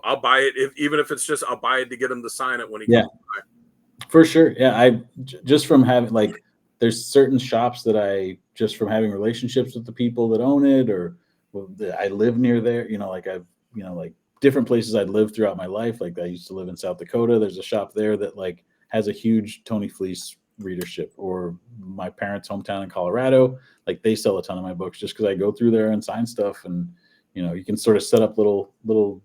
I'll buy it even if it's just I'll buy it to get him to sign it when he Yeah, comes by." for sure. Yeah, just from having like, there's certain shops that I just from having relationships with the people that own it, or I live near there. Like I've like different places I'd lived throughout my life. Like I used to live in South Dakota. There's a shop there that like has a huge Tony Fleecs readership, or my parents' hometown in Colorado. Like they sell a ton of my books just because I go through there and sign stuff, and you can sort of set up little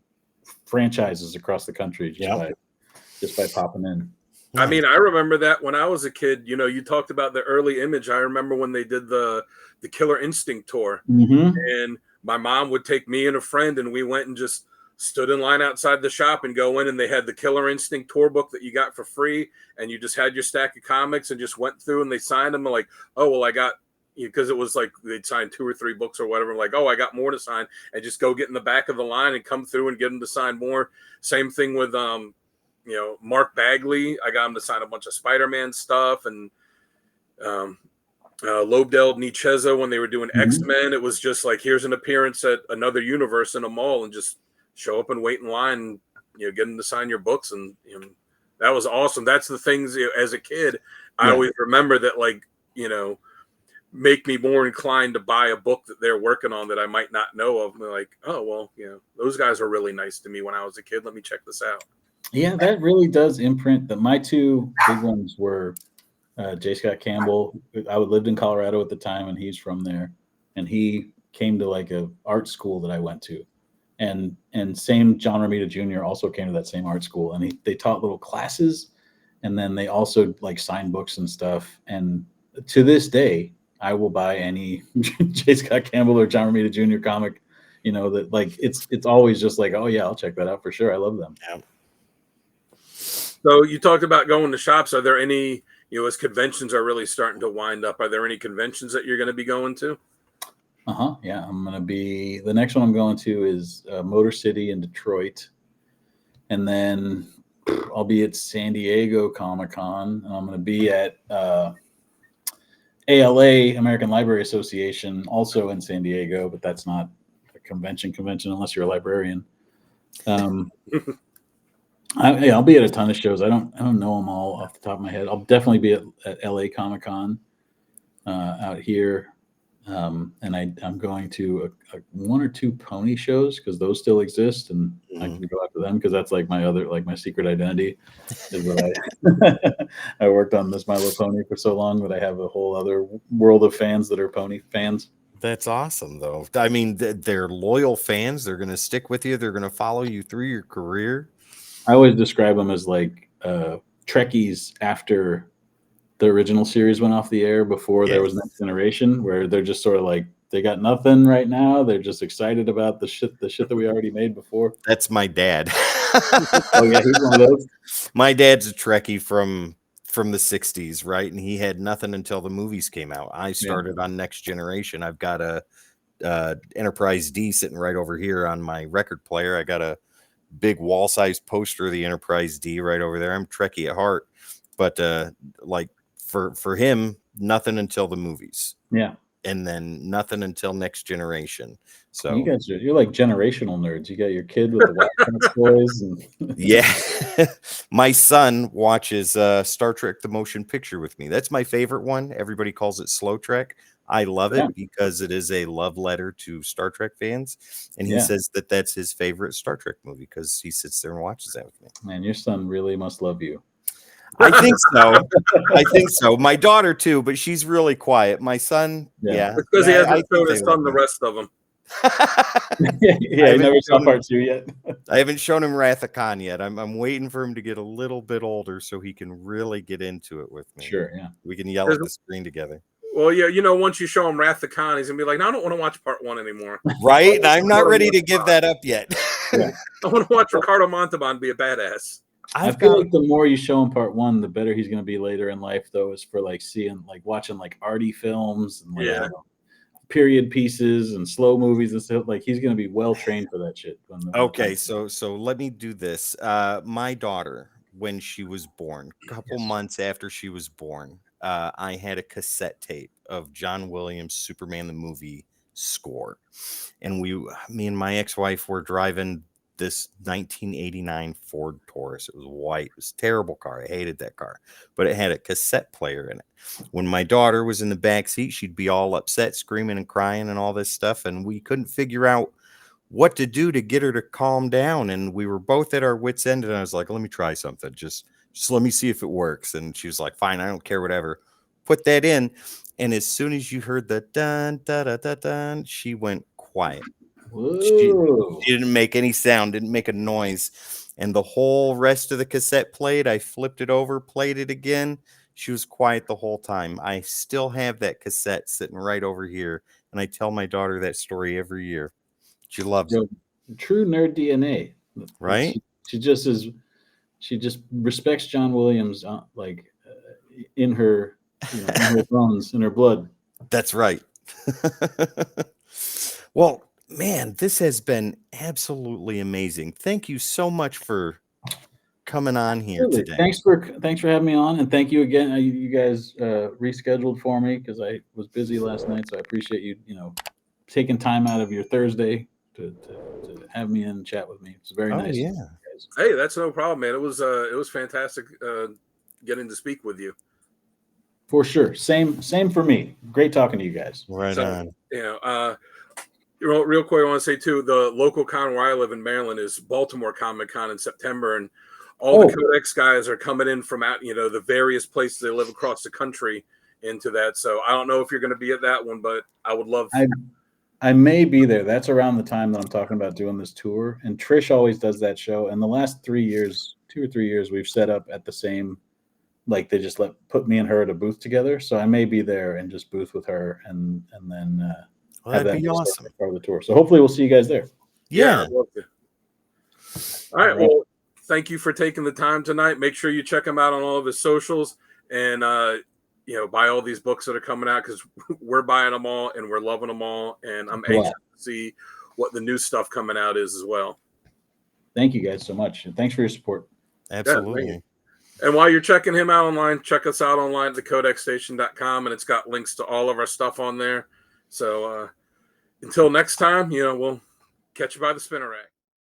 franchises across the country just by popping in. I mean, I remember that when I was a kid. You talked about the early Image. I remember when they did the Killer Instinct tour, and my mom would take me and a friend, and we went and just stood in line outside the shop and go in, and they had the Killer Instinct tour book that you got for free, and you just had your stack of comics and just went through and they signed them. And like, oh well, I got because it was like they'd sign 2 or 3 books or whatever. I'm like, oh, I got more to sign, and just go get in the back of the line and come through and get them to sign more. Same thing with Mark Bagley. I got him to sign a bunch of Spider-Man stuff, and Lobdell Nicheza when they were doing X-Men. It was just like, here's an appearance at another universe in a mall, and just show up and wait in line and get them to sign your books. And that was awesome. That's the things as a kid I always remember that, like, make me more inclined to buy a book that they're working on that I might not know of. And they're like, oh well, those guys are really nice to me when I was a kid. Let me check this out. Yeah, that really does imprint. That my 2 big ones were J. Scott Campbell. I lived in Colorado at the time, and he's from there. And he came to like a art school that I went to, and same John Romita Jr. also came to that same art school, and they taught little classes, and then they also like signed books and stuff. And to this day, I will buy any J. Scott Campbell or John Romita Jr. comic. That like it's always just like, oh yeah, I'll check that out for sure. I love them. Yeah. So you talked about going to shops. Are there any, as conventions are really starting to wind up, are there any conventions that you're going to be going to? Yeah, the next one I'm going to is Motor City in Detroit. And then I'll be at San Diego Comic-Con. And I'm going to be at ALA, American Library Association, also in San Diego, but that's not a convention unless you're a librarian. I'll be at a ton of shows. I don't know them all off the top of my head. I'll definitely be at LA Comic-Con out here. And I'm going to 1 or 2 pony shows because those still exist, and I can go after them because that's like my secret identity is that I worked on this My Little Pony for so long that I have a whole other world of fans that are pony fans. That's awesome, though. I mean, they're loyal fans. They're going to stick with you. They're going to follow you through your career. I always describe them as like Trekkies after the original series went off the air before there was Next Generation, where they're just sort of like they got nothing right now. They're just excited about the shit that we already made before. That's my dad. Oh yeah, he's one of those. My dad's a Trekkie from the 60s, right? And he had nothing until the movies came out. I started on Next Generation. I've got a Enterprise D sitting right over here on my record player. I got a big wall-sized poster of the Enterprise D right over there. I'm Trekkie at heart, but like for him, nothing until the movies. Yeah. And then nothing until Next Generation. So you guys you're like generational nerds. You got your kid with the Wildcats toys, and yeah. My son watches Star Trek the Motion Picture with me. That's my favorite one. Everybody calls it Slow Trek. I love it because it is a love letter to Star Trek fans, and he says that that's his favorite Star Trek movie because he sits there and watches that with me. Man, your son really must love you. I think so. I think so. My daughter too, but she's really quiet. My son, it's because he hasn't shown his son the rest of them. I never saw part 2 yet. I haven't shown him Wrath of Khan yet. I'm waiting for him to get a little bit older so he can really get into it with me. Sure, yeah. We can yell at the screen together. Well, yeah, once you show him Wrath of Khan, he's gonna be like, "No, I don't want to watch part 1 anymore." Right? And I'm not ready to give that up yet. I want to watch Ricardo Montalban be a badass. I feel like the more you show him part 1, the better he's going to be later in life, though, is for like watching like arty films and like, period pieces and slow movies and stuff. Like he's going to be well trained for that shit. Okay, so let me do this. My daughter, when she was born, a couple months after she was born, I had a cassette tape of John Williams' Superman the movie score, and me and my ex-wife were driving this 1989 Ford Taurus. It was white. It was a terrible car. I hated that car, but it had a cassette player in it. When my daughter was in the back seat, she'd be all upset, screaming and crying and all this stuff, and we couldn't figure out what to do to get her to calm down. And we were both at our wits' end, and I was like, let me try something. Just let me see if it works. And she was like, fine, I don't care, whatever. Put that in. And as soon as you heard the dun, da, da, da, dun, she went quiet. She didn't make any sound, didn't make a noise. And the whole rest of the cassette played. I flipped it over, played it again. She was quiet the whole time. I still have that cassette sitting right over here. And I tell my daughter that story every year. She loves it. True nerd DNA. Right? She just respects John Williams in her, in her bones, in her blood. That's right. Well, man, this has been absolutely amazing. Thank you so much for coming on here today. Thanks for having me on, and thank you again. You guys rescheduled for me because I was busy last night, so I appreciate you taking time out of your Thursday to have me in and chat with me. It's very nice. Yeah. Hey, that's no problem, man. It was fantastic getting to speak with you. For sure. Same for me. Great talking to you guys. Right on. Real quick, I want to say too, the local con where I live in Maryland is Baltimore Comic Con in September, and all the Codex guys are coming in from out, the various places they live across the country into that. So I don't know if you're going to be at that one, but I would love. I may be there. That's around the time that I'm talking about doing this tour. And Trish always does that show. And the last 2 or 3 years, we've set up at the same, like they just put me and her at a booth together. So I may be there and just booth with her and then that'd be awesome. Part of the tour. So hopefully we'll see you guys there. Yeah. I'd love to. All right. Well, thank you for taking the time tonight. Make sure you check him out on all of his socials and, buy all these books that are coming out because we're buying them all and we're loving them all. And I'm anxious to see what the new stuff coming out is as well. Thank you guys so much. And thanks for your support. Absolutely. And while you're checking him out online, check us out online at thecodexstation.com, and it's got links to all of our stuff on there. So until next time, we'll catch you by the spinner rack.